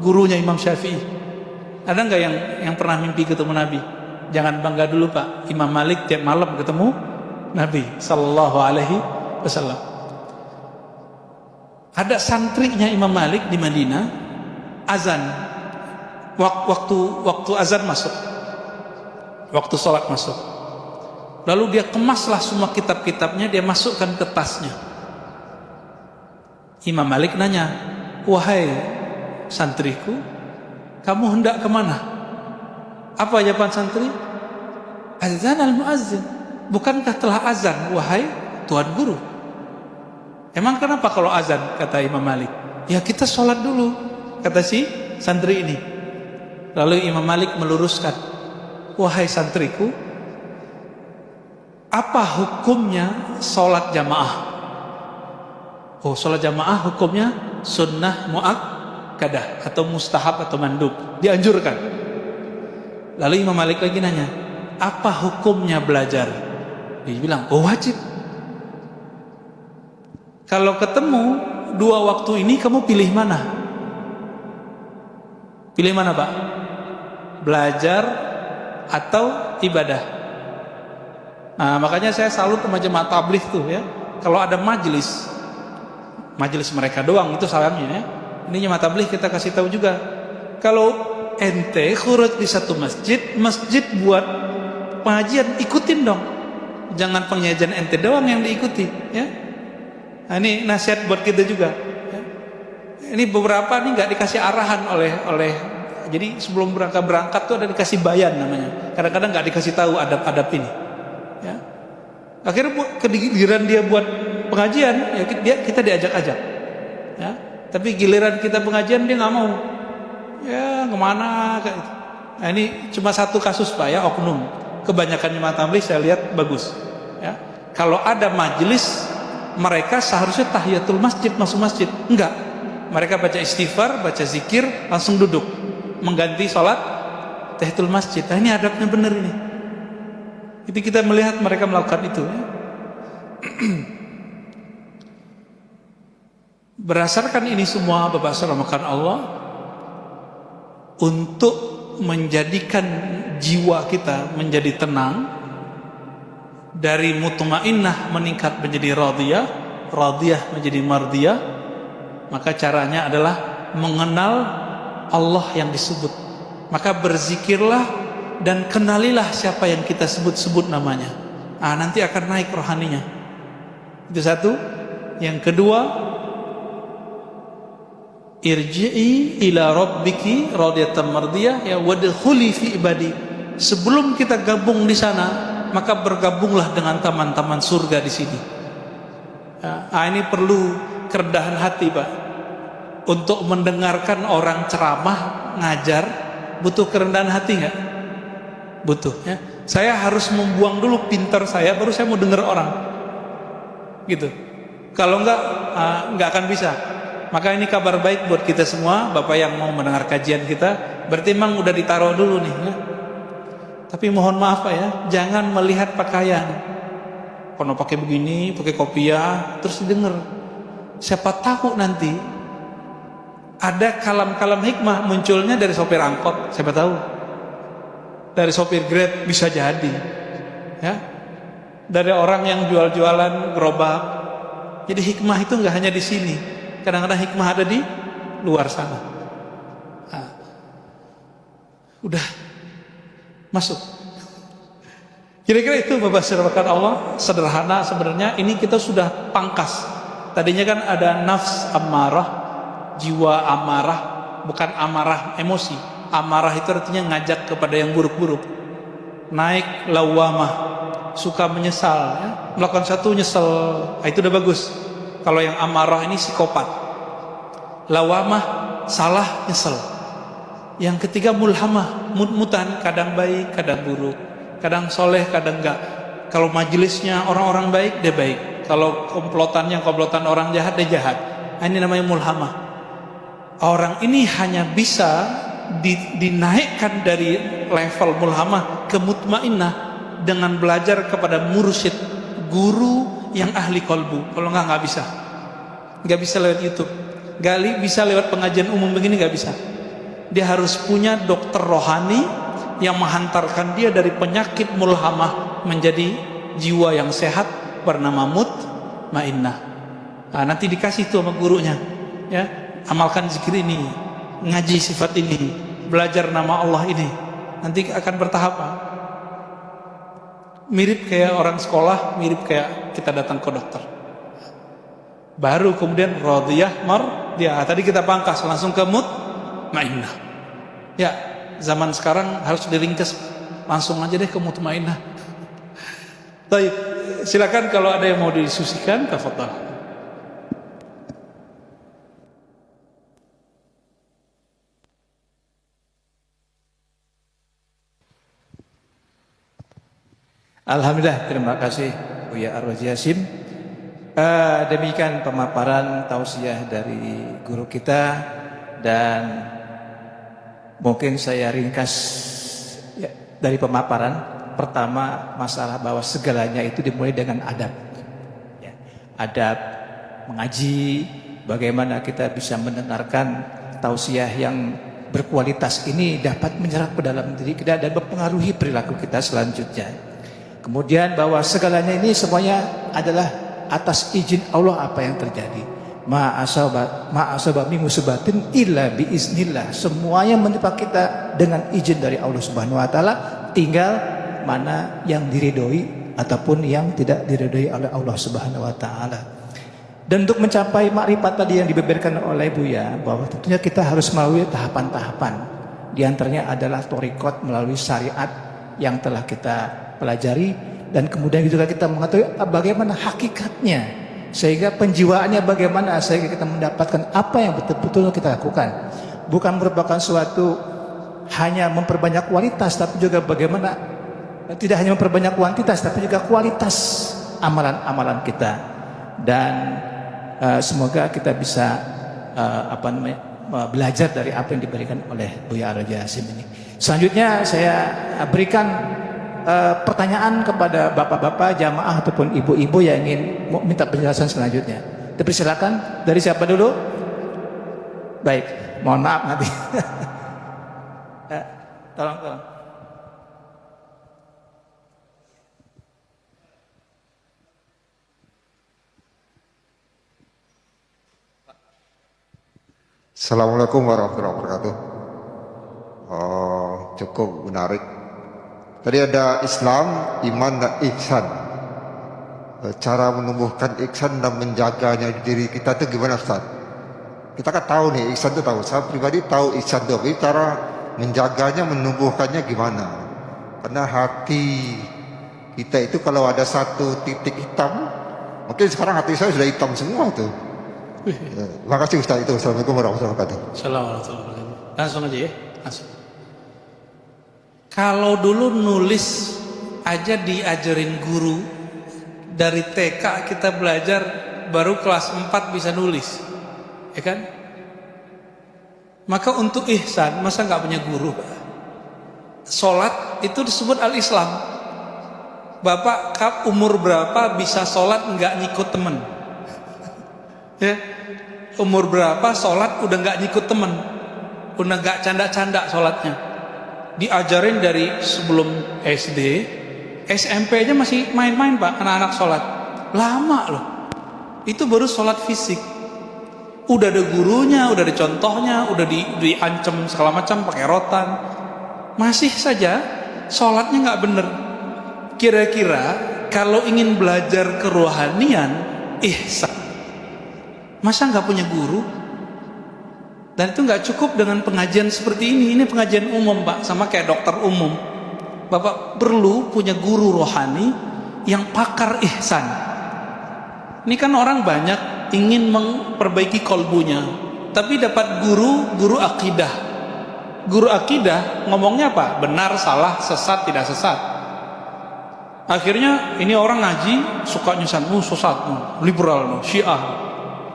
gurunya Imam Syafi'i. Ada nggak yang pernah mimpi ketemu Nabi? Jangan bangga dulu Pak, Imam Malik tiap malam ketemu Nabi Sallallahu Alaihi Wasallam. Ada santrinya Imam Malik di Madinah, azan, waktu azan masuk, waktu sholat masuk. Lalu dia kemaslah semua kitab-kitabnya, dia masukkan ke tasnya. Imam Malik nanya, wahai santriku, kamu hendak kemana? Apa jawaban santri? Azan al-muazzin. Bukankah telah azan, wahai Tuan Guru? Emang kenapa kalau azan, kata Imam Malik? Ya kita sholat dulu, kata si santri ini. Lalu Imam Malik meluruskan, wahai santriku, apa hukumnya sholat jamaah? Oh, sholat jamaah hukumnya sunnah muakkadah atau mustahab atau mandub, dianjurkan. Lalu Imam Malik lagi nanya, apa hukumnya belajar? Dia bilang, oh wajib. Kalau ketemu dua waktu ini kamu pilih mana? Pilih mana Pak? Belajar atau ibadah? Nah, makanya saya salut sama jemaah tabligh tuh ya. Kalau ada majelis mereka doang itu salamnya ya. Ini jemaah tabligh kita kasih tahu juga. Kalau ente khuruj di satu masjid buat pengajian, ikutin dong. Jangan pengajian ente doang yang diikuti ya. Nah, ini nasihat buat kita juga ya. Ini beberapa nih nggak dikasih arahan oleh jadi sebelum berangkat tuh ada dikasih bayan namanya. Kadang-kadang nggak dikasih tahu adab-adab ini ya. Akhirnya giliran dia buat pengajian ya kita diajak-ajak ya. Tapi giliran kita pengajian dia nggak mau ya, kemana kayak itu. Nah ini cuma satu kasus Pak ya, oknum. Kebanyakan jemaah tabligh saya lihat bagus ya. Kalau ada majelis mereka seharusnya tahiyatul masjid, masuk masjid. Enggak, mereka baca istighfar, baca zikir, langsung duduk mengganti sholat tahiyatul masjid. Nah ini adabnya benar ini. Jadi kita melihat mereka melakukan itu ya. Berdasarkan ini semua, Bapak serahkan Allah, untuk menjadikan jiwa kita menjadi tenang, dari mutmainnah meningkat menjadi radiyah, radiyah menjadi mardiyah, maka caranya adalah mengenal Allah yang disebut. Maka berzikirlah dan kenalilah siapa yang kita sebut-sebut namanya. Nanti akan naik rohaninya. Itu satu. Yang kedua, irji'i ila rabbiki radiyatan mardiyah, ya wadkhuli fi ibadi. Sebelum kita gabung di sana, maka bergabunglah dengan taman-taman surga di sini. Ini perlu kerendahan hati, Pak. Untuk mendengarkan orang ceramah, ngajar, butuh kerendahan hati nggak? Butuh, ya. Saya harus membuang dulu pintar saya, baru saya mau dengar orang, gitu. Kalau nggak akan bisa. Maka ini kabar baik buat kita semua, Bapak yang mau mendengar kajian kita, berarti memang udah ditaruh dulu nih, ya. Tapi mohon maaf Pak ya, jangan melihat pakaian. Kalau pakai begini, pakai kopiah, terus didengar. Siapa tahu nanti ada kalam-kalam hikmah munculnya dari sopir angkot, siapa tahu. Dari sopir Grab bisa jadi, ya. Dari orang yang jual-jualan gerobak. Jadi hikmah itu nggak hanya di sini. Kadang-kadang hikmah ada di luar sana. Udah masuk. Kira-kira itu Bapak serahkan Allah. Sederhana sebenarnya. Ini kita sudah pangkas. Tadinya kan ada nafs amarah, jiwa amarah, bukan amarah emosi. Amarah itu artinya ngajak kepada yang buruk-buruk. Naik lawamah, suka menyesal, ya. Melakukan satu nyesel, itu udah bagus. Kalau yang amarah ini psikopat. Lawamah, salah, nyesel. Yang ketiga mulhamah, mut-mutan, kadang baik, kadang buruk, kadang soleh, kadang enggak. Kalau majelisnya orang-orang baik, dia baik. Kalau komplotan orang jahat, dia jahat. Ini namanya mulhamah. Orang ini hanya bisa dinaikkan dari level mulhamah ke mutmainnah dengan belajar kepada mursyid, guru yang ahli kolbu. Kalau nggak bisa. Nggak bisa lewat YouTube, nggak bisa lewat pengajian umum begini, nggak bisa. Dia harus punya dokter rohani yang menghantarkan dia dari penyakit mulhamah menjadi jiwa yang sehat bernama mutmainnah. Nanti dikasih tuh sama gurunya, ya, amalkan zikir ini, ngaji sifat ini, belajar nama Allah ini. Nanti akan bertahap. Mirip kayak orang sekolah, mirip kayak kita datang ke dokter. Baru kemudian radiyah mardiyah. Tadi kita pangkas langsung ke mutmainnah. Ya, zaman sekarang harus diringkas, langsung aja deh ke mutmainnah. Baik, silakan kalau ada yang mau didiskusikan, tafadhal. Alhamdulillah, terima kasih Buya Ar-Razi Hasyim. Demikian pemaparan tausiah dari guru kita, dan mungkin saya ringkas ya, dari pemaparan pertama, masalah bahwa segalanya itu dimulai dengan adab, ya. Adab mengaji, bagaimana kita bisa mendengarkan tausiah yang berkualitas ini dapat menyerap ke dalam diri kita dan mempengaruhi perilaku kita selanjutnya. Kemudian bahwa segalanya ini semuanya adalah atas izin Allah apa yang terjadi. Ma'asaba min musibatin illa biiznillah. Semuanya menimpa kita dengan izin dari Allah Subhanahu wa taala, tinggal mana yang diridhoi ataupun yang tidak diridhoi oleh Allah Subhanahu wa taala. Dan untuk mencapai makrifat tadi yang dibeberkan oleh Buya, bahwa tentunya kita harus melalui tahapan-tahapan. Di antaranya adalah thariqat, melalui syariat yang telah kita pelajari, dan kemudian juga kita mengetahui bagaimana hakikatnya, sehingga penjiwaannya bagaimana, sehingga kita mendapatkan apa yang betul-betul kita lakukan. Bukan merupakan suatu hanya memperbanyak kualitas, tapi juga bagaimana tidak hanya memperbanyak kuantitas, tapi juga kualitas amalan-amalan kita. Dan semoga kita bisa belajar dari apa yang diberikan oleh Buya Ar-Razi Hasyim ini. Selanjutnya saya berikan pertanyaan kepada bapak-bapak jamaah ataupun ibu-ibu yang ingin minta penjelasan selanjutnya. Dipersilakan. Dari siapa dulu? Baik, mohon maaf nanti. Tolong. Assalamualaikum warahmatullahi wabarakatuh. Cukup menarik. Tadi ada Islam, iman, dan ihsan. Cara menumbuhkan ihsan dan menjaganya di diri kita itu gimana, Ustaz? Kita kan tahu nih, ihsan itu tahu. Saya pribadi tahu ihsan itu, tapi cara menjaganya, menumbuhkannya gimana? Karena hati kita itu kalau ada satu titik hitam, mungkin sekarang hati saya sudah hitam semua tuh. Terima kasih Ustaz itu. Assalamualaikum warahmatullahi wabarakatuh. Assalamualaikum warahmatullahi wabarakatuh. Langsung aja ya, langsung. Kalau dulu nulis aja diajarin guru, dari TK kita belajar baru kelas 4 bisa nulis, ya kan? Maka untuk ihsan, masa nggak punya guru? Sholat itu disebut al-Islam. Bapak umur berapa bisa sholat nggak nyikut temen? Ya, umur berapa sholat udah nggak nyikut temen, udah nggak canda-canda sholatnya. Diajarin dari sebelum SD, SMP aja masih main-main pak, anak-anak sholat. Lama loh, itu baru sholat fisik. Udah ada gurunya, udah ada contohnya, udah diancam segala macam pakai rotan. Masih saja sholatnya nggak bener. Kira-kira kalau ingin belajar kerohanian, ihsan, masa nggak punya guru? Dan itu nggak cukup dengan pengajian seperti ini. Ini pengajian umum pak, sama kayak dokter umum. Bapak perlu punya guru rohani yang pakar ihsan. Ini kan orang banyak ingin memperbaiki kolbunya, tapi dapat guru akidah. Guru akidah ngomongnya apa? Benar, salah, sesat, tidak sesat. Akhirnya ini orang ngaji suka nyusan, sesat, liberal, syiah,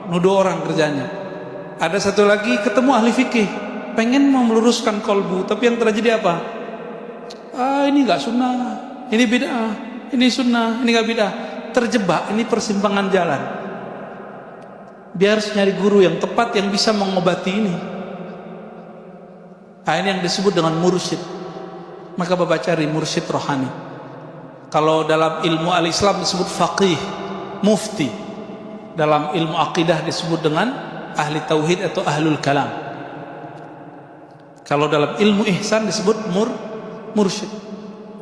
nuduh orang kerjanya. Ada satu lagi ketemu ahli fikih, pengen mau meluruskan kolbu, tapi yang terjadi apa? Ini nggak sunnah, ini bid'ah, ini sunnah, ini nggak bid'ah. Terjebak, ini persimpangan jalan. Dia harus nyari guru yang tepat yang bisa mengobati ini. Ini yang disebut dengan mursyid. Maka bapak cari mursyid rohani. Kalau dalam ilmu al-Islam disebut faqih, mufti. Dalam ilmu akidah disebut dengan ahli tauhid atau ahlul kalam. Kalau dalam ilmu ihsan disebut mursyid,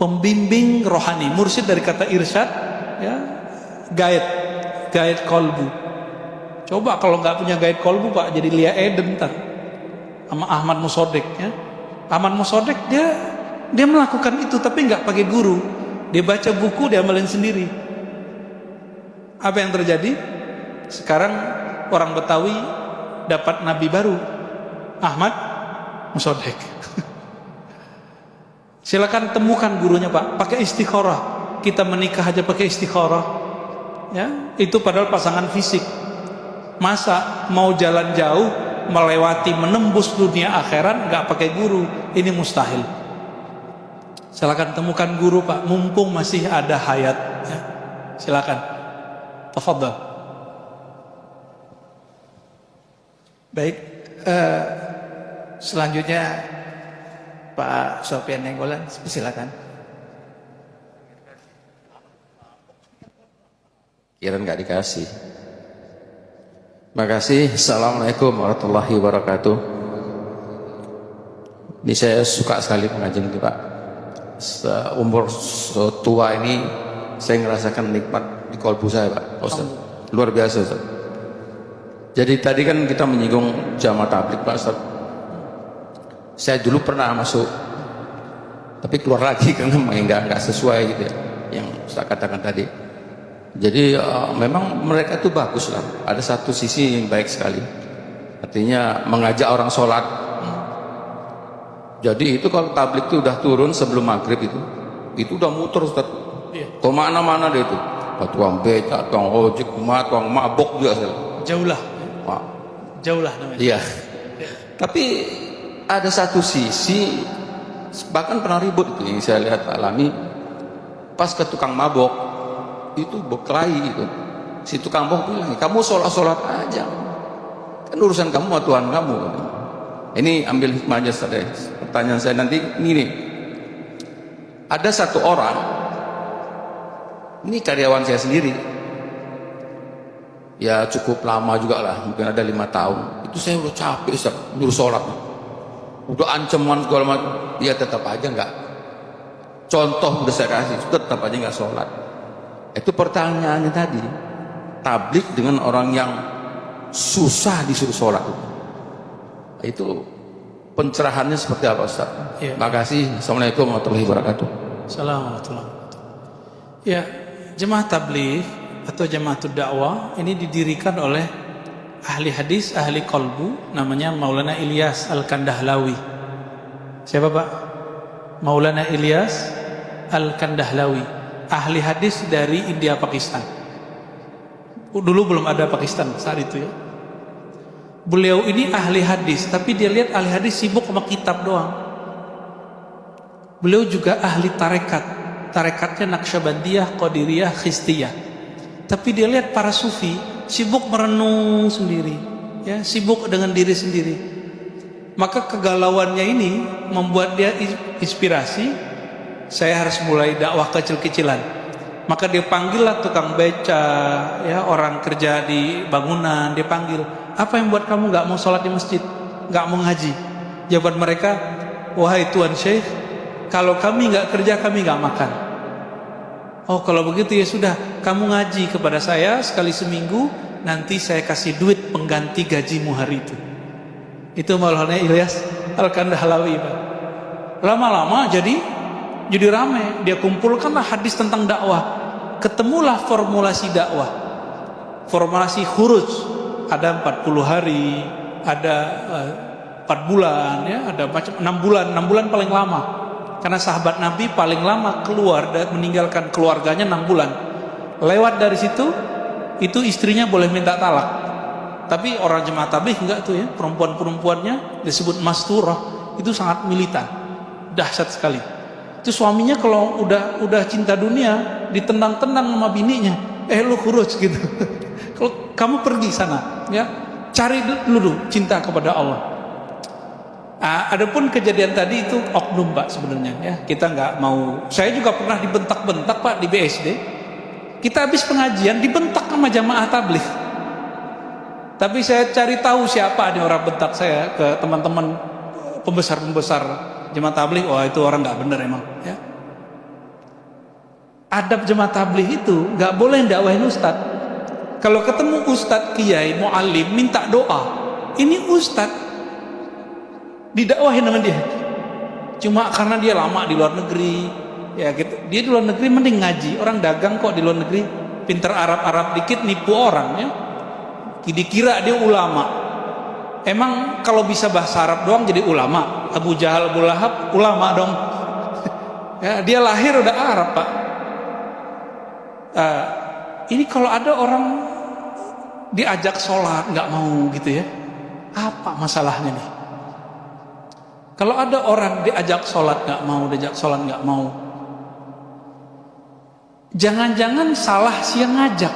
pembimbing rohani. Mursyid dari kata irsyad, ya, guide kolbu. Coba kalau nggak punya guide kolbu pak, jadi Lia Eden ntar sama Ahmad Musodek, ya. Ahmad Musodek dia melakukan itu tapi nggak pakai guru. Dia baca buku, dia amalin sendiri. Apa yang terjadi? Sekarang orang Betawi dapat nabi baru, Ahmad Musodek. Silakan temukan gurunya pak, pakai istikharah. Kita menikah aja pakai istikharah, ya. Itu padahal pasangan fisik. Masa mau jalan jauh, melewati, menembus dunia akhirat nggak pakai guru? Ini mustahil. Silakan temukan guru pak, mumpung masih ada hayat, ya. Silakan, tafadhal. Baik, selanjutnya Pak Sofyan Nenggolan, silakan. Kira nggak dikasih. Makasih. Assalamualaikum warahmatullahi wabarakatuh. Ini saya suka sekali pengajian ini Pak. Umur tua ini saya ngerasakan nikmat di kolbu saya Pak Ustaz. Luar biasa Ustaz. Jadi tadi kan kita menyinggung jamaah tabligh Pak Ustaz. Saya dulu pernah masuk, tapi keluar lagi karena nggak sesuai gitu ya, yang Ustaz katakan tadi. Jadi memang mereka itu bagus lah. Ada satu sisi yang baik sekali. Artinya mengajak orang sholat. Jadi itu kalau tabligh itu udah turun sebelum maghrib itu udah muter Ustaz. Ke mana-mana deh itu. Tukang becak, tukang ojek, tukang mabok juga. Jauh lah namanya. Iya. Tapi ada satu sisi bahkan pernah ribut itu yang saya lihat alami. pas ke tukang mabok itu berkelahi itu, si tukang mabok bilang, kamu sholat aja, kan urusan kamu sama Tuhan kamu. Ini ambil hikmah aja saja. Pertanyaan saya nanti ini, ada satu orang, ini karyawan saya sendiri, ya cukup lama juga lah, mungkin ada 5 tahun. Itu saya udah capek Ustaz, nyuruh sholat, udah ancaman segala macam, dia tetap aja enggak. Contoh udah saya kasih, tetap aja enggak sholat. Itu pertanyaannya tadi, tablik dengan orang yang susah disuruh sholat itu pencerahannya seperti apa Ustaz? Ya. Makasih. Assalamualaikum warahmatullahi wabarakatuh. Assalamualaikum. Ya, jemaah tabligh atau jemaatul dakwah ini didirikan oleh ahli hadis, ahli qalbu, namanya Maulana Ilyas Al-Kandahlawi. Siapa Pak? Maulana Ilyas Al-Kandahlawi, ahli hadis dari India Pakistan. Dulu belum ada Pakistan saat itu ya. Beliau ini ahli hadis, tapi dia lihat ahli hadis sibuk sama kitab doang. Beliau juga ahli tarekat, tarekatnya Naqsyabandiyah, Qadiriyah, Khistiyah. Tapi dia lihat para sufi sibuk merenung sendiri, ya, sibuk dengan diri sendiri. Maka kegalauannya ini membuat dia inspirasi, saya harus mulai dakwah kecil-kecilan. Maka dia panggillah tukang beca, ya, orang kerja di bangunan, dia panggil, apa yang buat kamu nggak mau sholat di masjid, nggak mau ngaji? Jawaban mereka, wahai Tuan Syekh, kalau kami nggak kerja kami nggak makan. Oh kalau begitu ya sudah, kamu ngaji kepada saya sekali seminggu, nanti saya kasih duit pengganti gajimu hari itu. Itu Maulana Ilyas Al-Kandahlawi. Lama-lama jadi ramai, dia kumpulkanlah hadis tentang dakwah, ketemulah formulasi dakwah, formulasi khuruj, ada 40 hari, ada 4 bulan, ya, ada macam 6 bulan paling lama, karena sahabat Nabi paling lama keluar dan meninggalkan keluarganya 6 bulan. Lewat dari situ, itu istrinya boleh minta talak, tapi orang jemaah tabligh enggak tuh ya, perempuan-perempuannya disebut masturah, itu sangat militan, dahsyat sekali. Itu suaminya kalau udah cinta dunia ditendang-tendang sama bininya, lu khuruj gitu. Kalau kamu pergi sana, ya, cari dulu cinta kepada Allah. Adapun kejadian tadi itu oknum Pak sebenarnya, ya, kita nggak mau. Saya juga pernah dibentak-bentak Pak di BSD. Kita habis pengajian dibentak sama jamaah tabligh. Tapi saya cari tahu siapa nih orang bentak saya, ke teman-teman pembesar-pembesar jemaah tabligh. Wah itu orang nggak bener emang, ya. Adab jemaah tabligh itu nggak boleh dakwahin ustad. Kalau ketemu ustad, kiai, muallim, minta doa, ini ustad didakwahin dengan dia. Cuma karena dia lama di luar negeri, ya gitu. Dia di luar negeri mending ngaji. Orang dagang kok di luar negeri, pinter Arab dikit nipu orang, ya. Dikira dia ulama. Emang kalau bisa bahasa Arab doang jadi ulama? Abu Jahal, Abu Lahab ulama dong. Ya, dia lahir udah Arab Pak. Ini kalau ada orang diajak sholat nggak mau gitu ya, apa masalahnya nih? Kalau ada orang diajak sholat nggak mau, diajak sholat nggak mau, jangan-jangan salah si yang ngajak.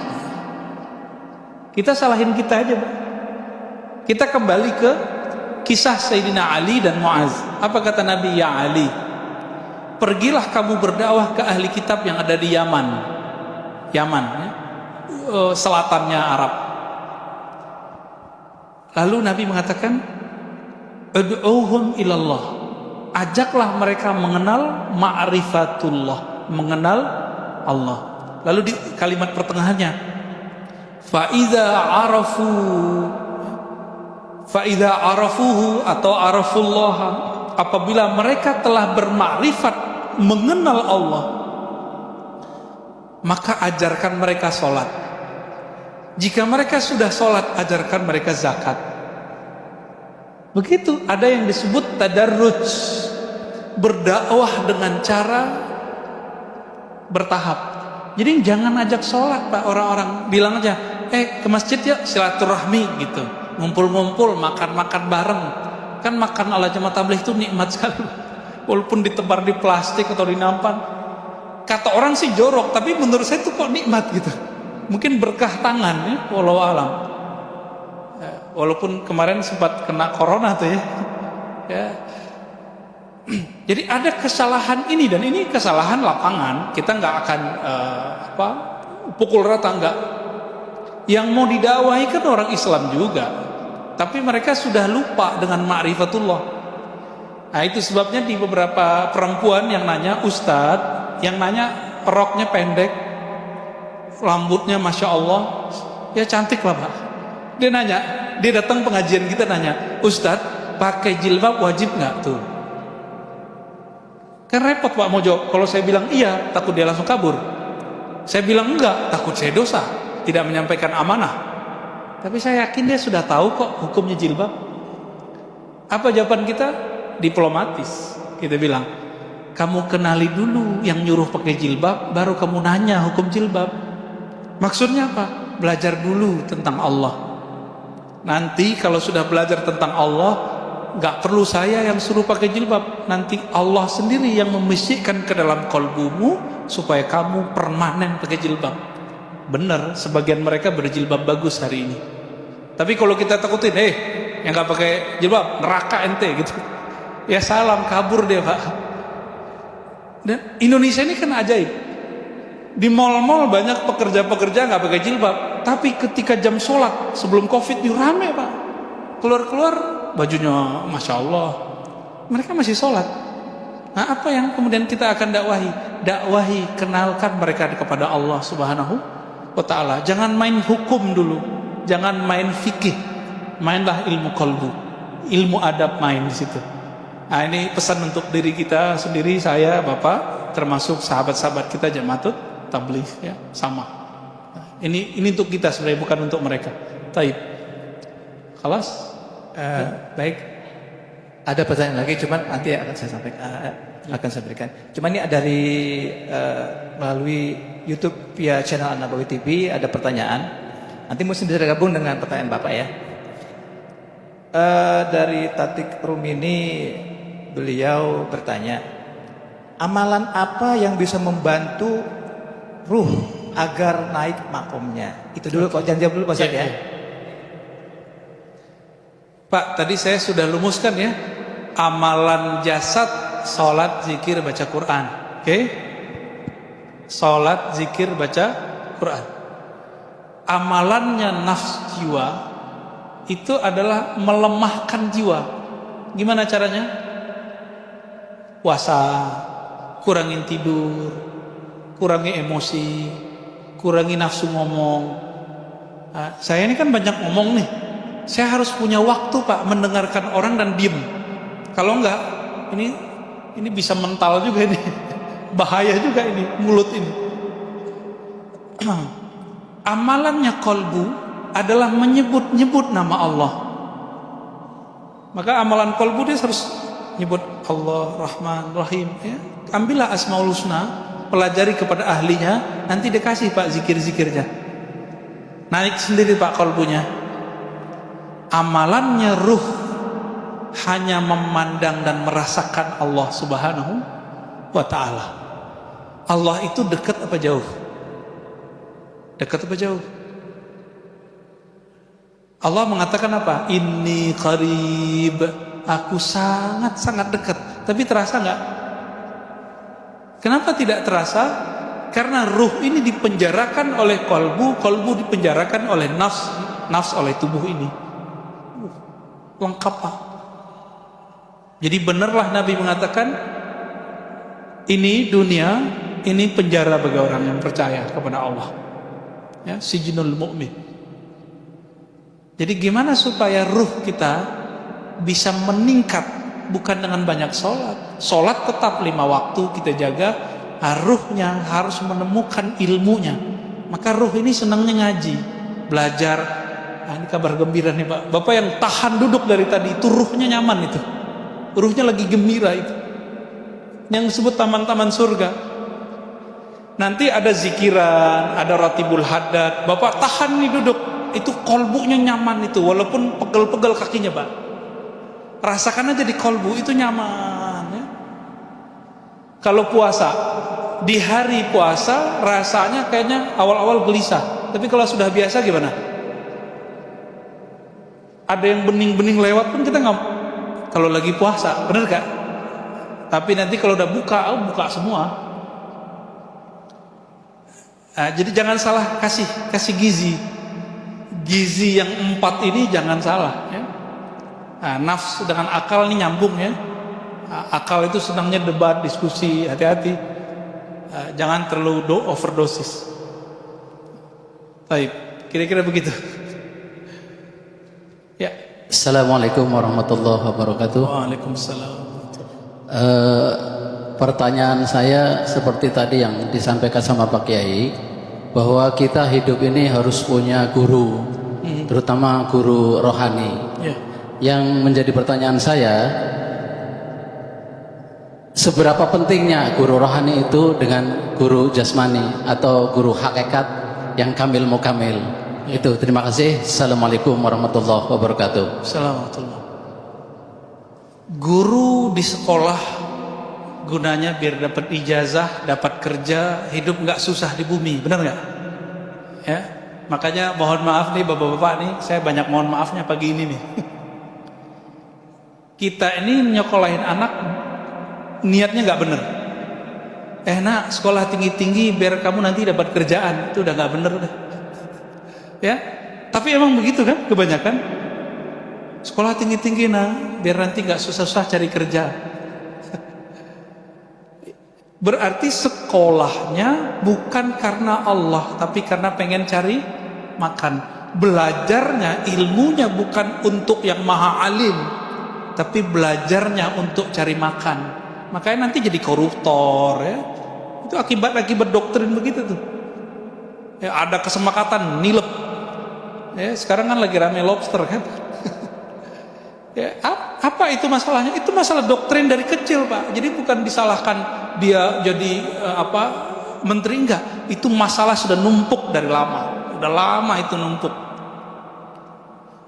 Kita salahin kita aja Pak. Kita kembali ke kisah Sayyidina Ali dan Muaz. Apa kata Nabi? Ya Ali, pergilah kamu berdakwah ke ahli kitab yang ada di Yaman, ya, selatannya Arab. Lalu Nabi mengatakan, ud'uhum ilallah, ajaklah mereka mengenal ma'rifatullah, mengenal Allah. Lalu di kalimat pertengahannya, fa'idha arafuhu atau arafullah, apabila mereka telah bermakrifat mengenal Allah, maka ajarkan mereka sholat. Jika mereka sudah sholat, ajarkan mereka zakat. Begitu. Ada yang disebut tadarruj, berdakwah dengan cara bertahap. Jadi jangan ajak sholat Pak, orang-orang bilang aja, ke masjid ya, silaturahmi gitu, ngumpul-ngumpul, makan-makan bareng. Kan makan ala jemaah tabligh itu nikmat sekali, walaupun ditebar di plastik atau di nampan. Kata orang sih jorok, tapi menurut saya itu kok nikmat gitu. Mungkin berkah tangan ya, walau alam. Walaupun kemarin sempat kena corona tuh ya. Ya. Jadi ada kesalahan ini, dan ini kesalahan lapangan. Kita nggak akan pukul rata, enggak. Yang mau didakwahi kan orang Islam juga, tapi mereka sudah lupa dengan ma'rifatullah. Nah itu sebabnya di beberapa perempuan yang nanya, Ustadz, yang nanya roknya pendek, rambutnya Masya Allah, ya cantik lah Pak. Dia nanya, dia datang pengajian kita nanya, Ustadz, pakai jilbab wajib nggak tuh? Kan repot Pak mau jawab. Kalau saya bilang iya, takut dia langsung kabur. Saya bilang enggak, takut saya dosa, tidak menyampaikan amanah. Tapi saya yakin dia sudah tahu kok hukumnya jilbab. Apa jawaban kita? Diplomatis. Kita bilang, kamu kenali dulu yang nyuruh pakai jilbab, baru kamu nanya hukum jilbab. Maksudnya apa? Belajar dulu tentang Allah. Nanti kalau sudah belajar tentang Allah, gak perlu saya yang suruh pakai jilbab. Nanti Allah sendiri yang membisikkan ke dalam kolbumu supaya kamu permanen pakai jilbab. Benar, sebagian mereka berjilbab bagus hari ini. Tapi kalau kita takutin, yang gak pakai jilbab neraka ente gitu, ya salam, kabur dia Pak. Dan Indonesia ini kan ajaib. Di mal-mal banyak pekerja-pekerja gak pakai jilbab, tapi ketika jam sholat sebelum Covid itu rame Pak. Keluar-keluar bajunya Masya Allah, mereka masih sholat. Nah apa yang kemudian kita akan dakwahi? Dakwahi, kenalkan mereka kepada Allah Subhanahu wa ta'ala. Jangan main hukum dulu, jangan main fikih, mainlah ilmu kolbu, ilmu adab main di situ. Nah ini pesan untuk diri kita sendiri, saya, Bapak, termasuk sahabat-sahabat kita Jamaatul Tabligh ya, sama. Nah, ini untuk kita sebenarnya, bukan untuk mereka. Taib. Khalas? Baik, ada pertanyaan lagi, cuman nanti akan saya berikan. Cuman ini dari melalui YouTube via channel An-Nabawi TV ada pertanyaan. Nanti mesti bisa gabung dengan pertanyaan Bapak ya. Dari Tatik Rumini, beliau bertanya, amalan apa yang bisa membantu ruh agar naik makomnya? Itu dulu kok, jangan jawab dulu Pak Ustadz ya. Pak, tadi saya sudah lumuskan ya, amalan jasad, sholat, zikir, baca Quran. Oke? Sholat, zikir, baca Quran. Amalannya nafs jiwa itu adalah melemahkan jiwa. Gimana caranya? Puasa, kurangin tidur, kurangi emosi, kurangi nafsu ngomong. Nah, saya ini kan banyak ngomong nih. Saya harus punya waktu Pak mendengarkan orang dan diem. Kalau enggak, ini bisa mental juga ini. Bahaya juga ini mulut ini. Amalannya kolbu adalah menyebut-nyebut nama Allah. Maka amalan kolbu dia harus nyebut Allah, Rahman, Rahim ya. Ambillah Asmaul Husna, pelajari kepada ahlinya, nanti dikasih Pak zikir-zikirnya. Naik sendiri Pak kolbunya. Amalannya ruh hanya memandang dan merasakan Allah Subhanahu wa ta'ala. Allah itu dekat apa jauh? Dekat apa jauh? Allah mengatakan apa? Inni qarib, aku sangat-sangat dekat. Tapi terasa enggak? Kenapa tidak terasa? Karena ruh ini dipenjarakan oleh kolbu, kolbu dipenjarakan oleh nafs, nafs oleh tubuh ini. Lengkap Pak. Jadi benarlah Nabi mengatakan, ini dunia, ini penjara bagi orang yang percaya kepada Allah ya, sijnul mu'min. Jadi gimana supaya ruh kita bisa meningkat? Bukan dengan banyak sholat. Sholat tetap 5 waktu kita jaga, ruhnya harus menemukan ilmunya. Maka ruh ini senangnya ngaji, belajar. Nah, ini kabar gembira nih Pak. Bapak yang tahan duduk dari tadi itu ruhnya nyaman itu. Ruhnya lagi gembira itu. Yang disebut taman-taman surga. Nanti ada zikiran, ada ratibul haddad. Bapak tahan nih duduk. Itu kolbunya nyaman itu. Walaupun pegel-pegel kakinya Pak. Rasakan aja di kolbu itu nyaman ya. Kalau puasa, di hari puasa rasanya kayaknya awal-awal gelisah, tapi kalau sudah biasa gimana? Ada yang bening-bening lewat pun kita nggak, kalau lagi puasa, bener gak? Tapi nanti kalau udah buka, buka semua. Nah, jadi jangan salah kasih gizi yang 4 ini jangan salah ya. Nah, nafsu dengan akal ini nyambung ya. Akal itu senangnya debat, diskusi, hati-hati. Jangan terlalu overdosis. Baik, kira-kira begitu. Ya. Assalamualaikum warahmatullahi wabarakatuh. Waalaikumsalam. Pertanyaan saya seperti tadi yang disampaikan sama Pak Kiai, bahwa kita hidup ini harus punya guru, terutama guru rohani. Ya. Yang menjadi pertanyaan saya, seberapa pentingnya guru rohani itu dengan guru jasmani atau guru hakikat yang kamil mukamil? Itu, terima kasih. Assalamualaikum warahmatullahi wabarakatuh. Assalamualaikum. Guru di sekolah gunanya biar dapat ijazah, dapat kerja, hidup nggak susah di bumi, benar nggak? Ya, makanya mohon maaf nih bapak-bapak nih, saya banyak mohon maafnya pagi ini nih. Kita ini nyekolahin anak niatnya nggak bener. Nak sekolah tinggi-tinggi biar kamu nanti dapat kerjaan, itu udah nggak bener udah. Ya, tapi emang begitu kan kebanyakan. Sekolah tinggi-tinggi biar nanti nggak susah-susah cari kerja. Berarti sekolahnya bukan karena Allah, tapi karena pengen cari makan. Belajarnya, ilmunya bukan untuk yang maha alim, tapi belajarnya untuk cari makan. Makanya nanti jadi koruptor ya. Itu akibat doktrin begitu tuh. Ya, ada kesepakatan nilep. Ya, sekarang kan lagi rame lobster kan. Ya, apa itu masalahnya? Itu masalah doktrin dari kecil, Pak. Jadi bukan disalahkan dia jadi menteri, enggak. Itu masalah sudah numpuk dari lama. Udah lama itu numpuk.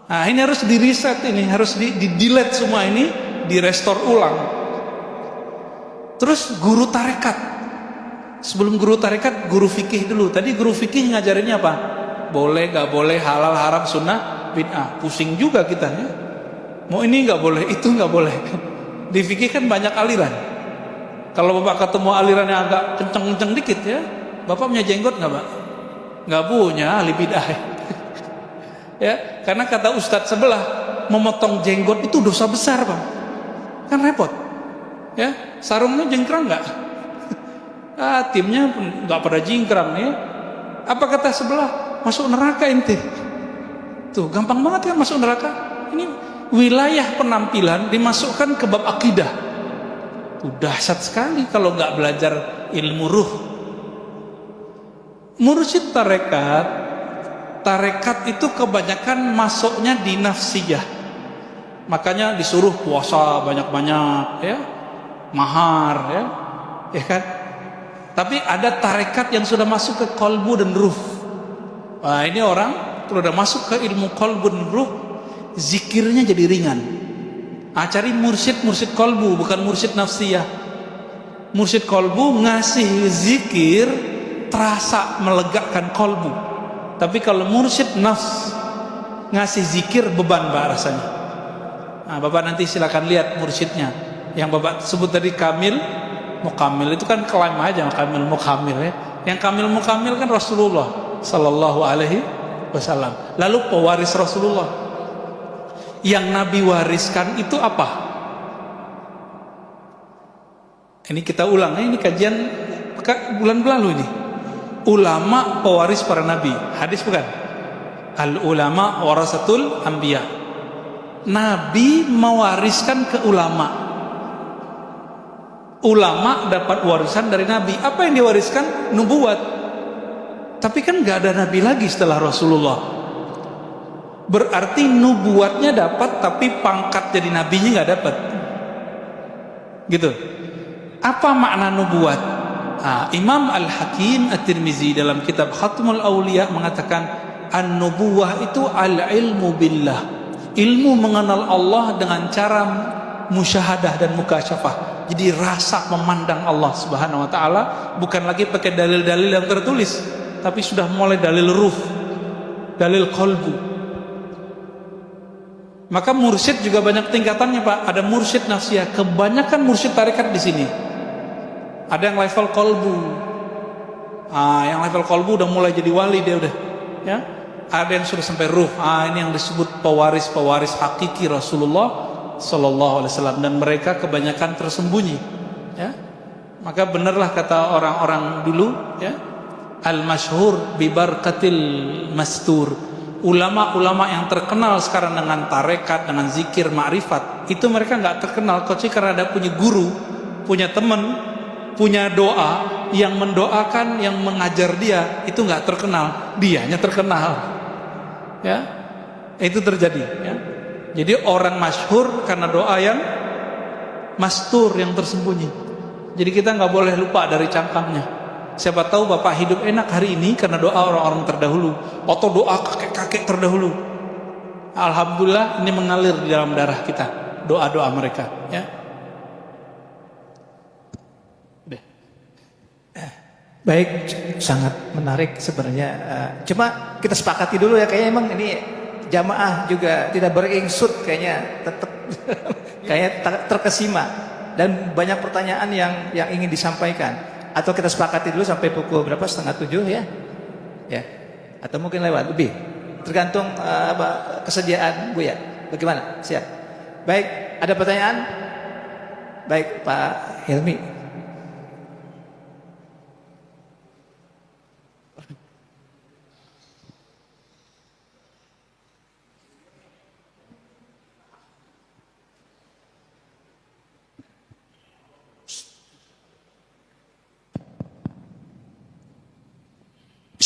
Nah, ini harus di reset, ini harus di delete semua ini, di restore ulang. Terus guru tarekat. Sebelum guru tarekat, guru fikih dulu. Tadi guru fikih ngajarinnya apa? Boleh, gak boleh, halal, haram, sunnah, bid'ah. Pusing juga kita ya. Mau ini nggak boleh, itu nggak boleh. Di fikih kan banyak aliran. Kalau bapak ketemu aliran yang agak kenceng-kenceng dikit ya, bapak punya jenggot nggak pak? Nggak punya, ahli bid'ah. Ya, karena kata ustadz sebelah, memotong jenggot itu dosa besar pak. Kan repot. Ya, sarungnya jengkrang nggak? Timnya nggak pada jingkrang nih. Apa kata sebelah? Masuk neraka ente. Tuh, gampang banget kan masuk neraka. Ini wilayah penampilan dimasukkan ke bab akidah. Dahsyat sekali kalau nggak belajar ilmu ruh. Mursyid tarekat itu kebanyakan masuknya di nafsiyah. Makanya disuruh puasa banyak-banyak ya, mahar ya kan. Tapi ada tarekat yang sudah masuk ke kolbu dan ruh. Nah, ini orang kalau udah masuk ke ilmu kolbu dan ruh, zikirnya jadi ringan. Cari mursyid kolbu, bukan mursyid nafsiyah. Mursyid kolbu ngasih zikir terasa melegakan kolbu. Tapi kalau mursyid nafs ngasih zikir beban pak rasanya. Nah, bapak nanti silakan lihat mursyidnya. Yang bapak sebut tadi kamil mukamil, itu kan klaim aja kamil mukamil ya. Yang kamil mukamil kan Rasulullah Sallallahu Alaihi Wasallam. Lalu pewaris Rasulullah. Yang Nabi wariskan itu apa? Ini kita ulang, ini kajian bulan lalu ini. Ulama pewaris para nabi. Hadis bukan? Al ulama warasatul anbiya. Nabi mewariskan ke ulama. Ulama dapat warisan dari nabi. Apa yang diwariskan? Nubuat. Tapi kan nggak ada nabi lagi setelah Rasulullah. Berarti nubuatnya dapat, tapi pangkat jadi nabinya nggak dapat. Gitu. Apa makna nubuat? Imam Al-Hakim At-Tirmizi dalam kitab Khatmul Auliya mengatakan an-nubuwah itu al-ilmu billah. Ilmu mengenal Allah dengan cara musyahadah dan mukasyafah. Jadi rasa memandang Allah Subhanahu wa taala bukan lagi pakai dalil-dalil yang tertulis, tapi sudah mulai dalil ruh, dalil qalbu. Maka mursyid juga banyak tingkatannya, Pak. Ada mursyid nafsiyah, kebanyakan mursyid tarekat di sini. Ada yang level qalbu. Yang level qalbu udah mulai jadi wali dia udah, ya. Ada yang sudah sampai ruh. Ini yang disebut pewaris-pewaris hakiki Rasulullah Sallallahu Alaihi Wasallam, dan mereka kebanyakan tersembunyi, ya. Maka benarlah kata orang-orang dulu, ya, al-masyhur bi barakatil mastur. Ulama-ulama yang terkenal sekarang dengan tarekat, dengan zikir, ma'rifat, itu mereka nggak terkenal kecuali karena ada punya guru, punya teman, punya doa yang mendoakan, yang mengajar dia, itu nggak terkenal, dianya terkenal, ya. Itu terjadi, ya. Jadi orang masyhur karena doa yang mastur, yang tersembunyi. Jadi kita nggak boleh lupa dari cangkangnya. Siapa tahu Bapak hidup enak hari ini karena doa orang-orang terdahulu, atau doa kakek-kakek terdahulu. Alhamdulillah ini mengalir di dalam darah kita, doa-doa mereka, ya. Baik, sangat menarik sebenarnya. Cuma kita sepakati dulu ya, kayaknya emang ini jamaah juga tidak beringsut, kayaknya tetap kayak terkesima, dan banyak pertanyaan yang ingin disampaikan. Atau kita sepakati dulu sampai pukul berapa, 6:30 ya, ya, atau mungkin lewat lebih, tergantung kesediaan Bu ya. Bagaimana? Siap. Baik, ada pertanyaan? Baik, Pak Hilmi.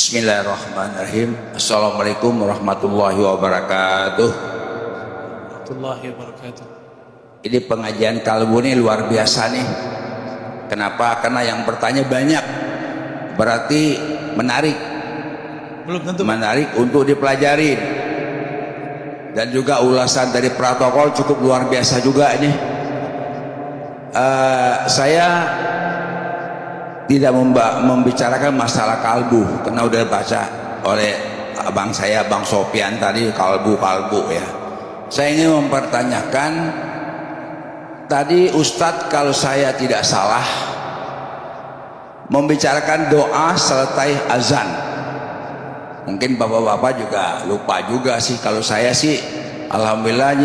Bismillahirrahmanirrahim. Assalamualaikum warahmatullahi wabarakatuh. Warahmatullahi wabarakatuh. Ini pengajian kalbu ini luar biasa nih. Kenapa? Karena yang bertanya banyak, berarti menarik. Belum tentu menarik untuk dipelajari. Dan juga ulasan dari protokol cukup luar biasa juga ini. Saya tidak membicarakan masalah kalbu karena udah baca oleh abang saya, Bang Sopian tadi, kalbu ya. Saya ingin mempertanyakan tadi Ustadz, kalau saya tidak salah, membicarakan doa selesai azan. Mungkin bapak-bapak juga lupa juga sih. Kalau saya sih alhamdulillah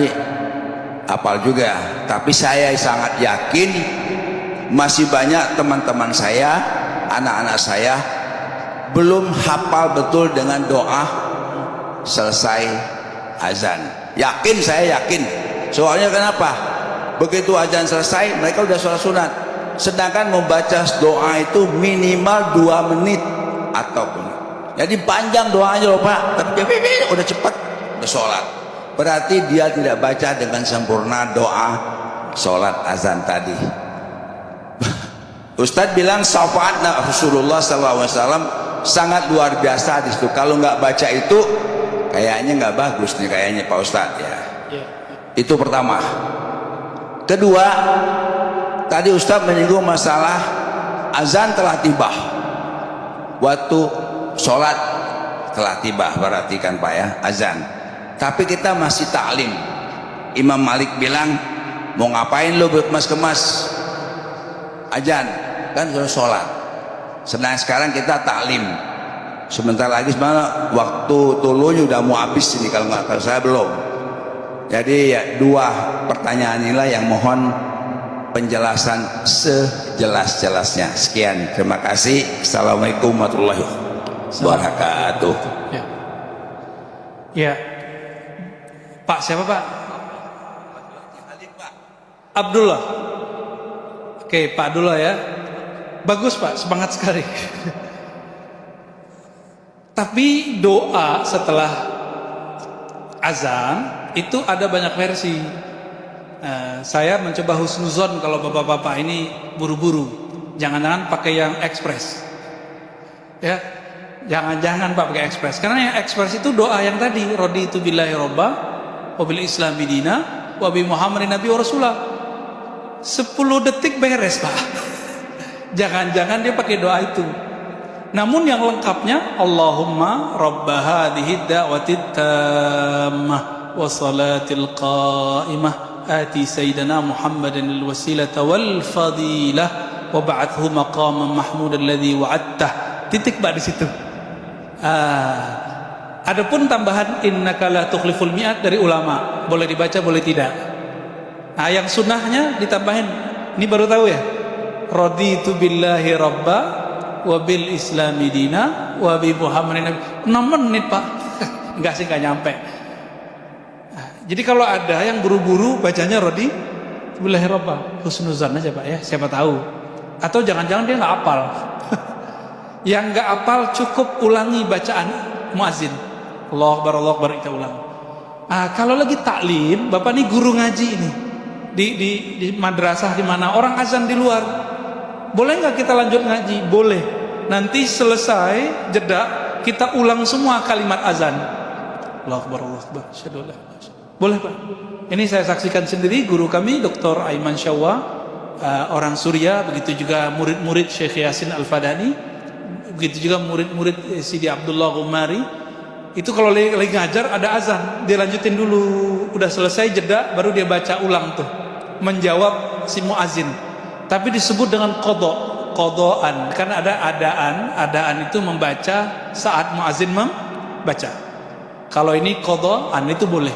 hafal juga, tapi saya sangat yakin masih banyak teman-teman saya, anak-anak saya belum hafal betul dengan doa selesai azan. Yakin, saya yakin. Soalnya kenapa? Begitu azan selesai mereka udah sholat sunat, sedangkan membaca doa itu minimal 2 menit ataupun. Jadi panjang doanya loh Pak, tapi udah cepat udah sholat. Berarti dia tidak baca dengan sempurna doa sholat azan tadi. Ustadz bilang syafaat Rasulullah SAW sangat luar biasa di situ. Kalau nggak baca itu kayaknya nggak bagus nih kayaknya Pak Ustadz ya. Itu pertama. Kedua, tadi Ustadz menyinggung masalah azan telah tiba, waktu sholat telah tiba, berarti kan Pak ya, azan. Tapi kita masih taklim. Imam Malik bilang, mau ngapain lo kemas-kemas azan, kan sudah sholat. Sedang sekarang kita taklim. Sebentar lagi sebenarnya waktu tulunya udah mau habis ini, kalau nggak saya belum. Jadi ya, 2 pertanyaan inilah yang mohon penjelasan sejelas-jelasnya. Sekian, terima kasih. Assalamualaikum warahmatullahi wabarakatuh. Ya. Ya. Pak siapa Pak? Abdullah. Oke, Pak Abdullah ya. Bagus Pak, semangat sekali. Tapi doa setelah azan itu ada banyak versi. Saya mencoba husnuzon kalau bapak-bapak ini buru-buru. Jangan-jangan pakai yang ekspres. Ya, jangan-jangan Pak pakai ekspres. Karena yang ekspres itu doa yang tadi, raditu billahi robba wa bil islami dina wa bi muhammadin nabi wa rasulah. 10 detik beres Pak. Jangan-jangan dia pakai doa itu. Namun yang lengkapnya Allahumma rabba hadhihi da'watid tammah wa salatil qa'imah ati sayyidina Muhammadan al-wasilata wal fadilah wa ba'athu maqaman mahmudan alladhi wa'adtah. Titik Pak di situ. Adapun tambahan innaka la tukhliful mi'ad dari ulama, boleh dibaca boleh tidak. Nah, yang sunnahnya ditambahin, ini baru tahu ya. Raditu billahi rabba wa bil islami dina wa bi muhammadin nabi. 6 menit Pak. Enggak sih, enggak nyampe. Jadi kalau ada yang buru-buru bacanya raditu billahi rabba, husnuzan aja Pak ya, siapa tahu. Atau jangan-jangan dia enggak hafal. Yang enggak hafal cukup ulangi bacaan muazin. Allahu Akbar kita ulang. Kalau lagi taklim, Bapak nih guru ngaji ini di madrasah di mana orang azan di luar, boleh nggak kita lanjut ngaji? Boleh. Nanti selesai jeda kita ulang semua kalimat azan. Allahu Akbar, Allahu Akbar. Boleh Pak. Ini saya saksikan sendiri, guru kami Dr. Aiman Syawwa, orang Suria, begitu juga murid-murid Syekh Yasin Al-Fadani, begitu juga murid-murid Sidi Abdullah Ghumari. Itu kalau lagi ngajar ada azan, dia lanjutin dulu, udah selesai jeda baru dia baca ulang tuh, menjawab si muazin. Tapi disebut dengan qodoan, karena ada adaan itu membaca saat muazin membaca. Kalau ini qodoan itu boleh,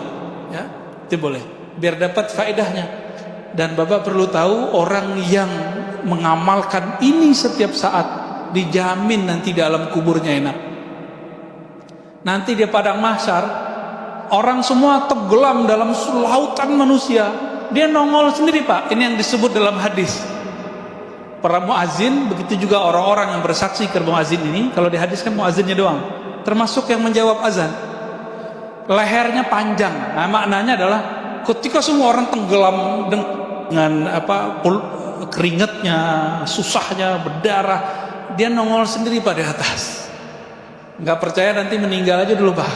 ya, itu boleh, biar dapat faedahnya. Dan Bapak perlu tahu, orang yang mengamalkan ini setiap saat dijamin nanti dalam kuburnya enak. Nanti di padang mahsyar orang semua tenggelam dalam lautan manusia, dia nongol sendiri Pak. Ini yang disebut dalam hadis para muazin, begitu juga orang-orang yang bersaksi ke muazin ini. Kalau di hadis kan muazinnya doang, termasuk yang menjawab azan, lehernya panjang. Nah, maknanya adalah ketika semua orang tenggelam dengan keringatnya, susahnya, berdarah, dia nongol sendiri pada atas. Nggak percaya nanti meninggal aja dulu Pak.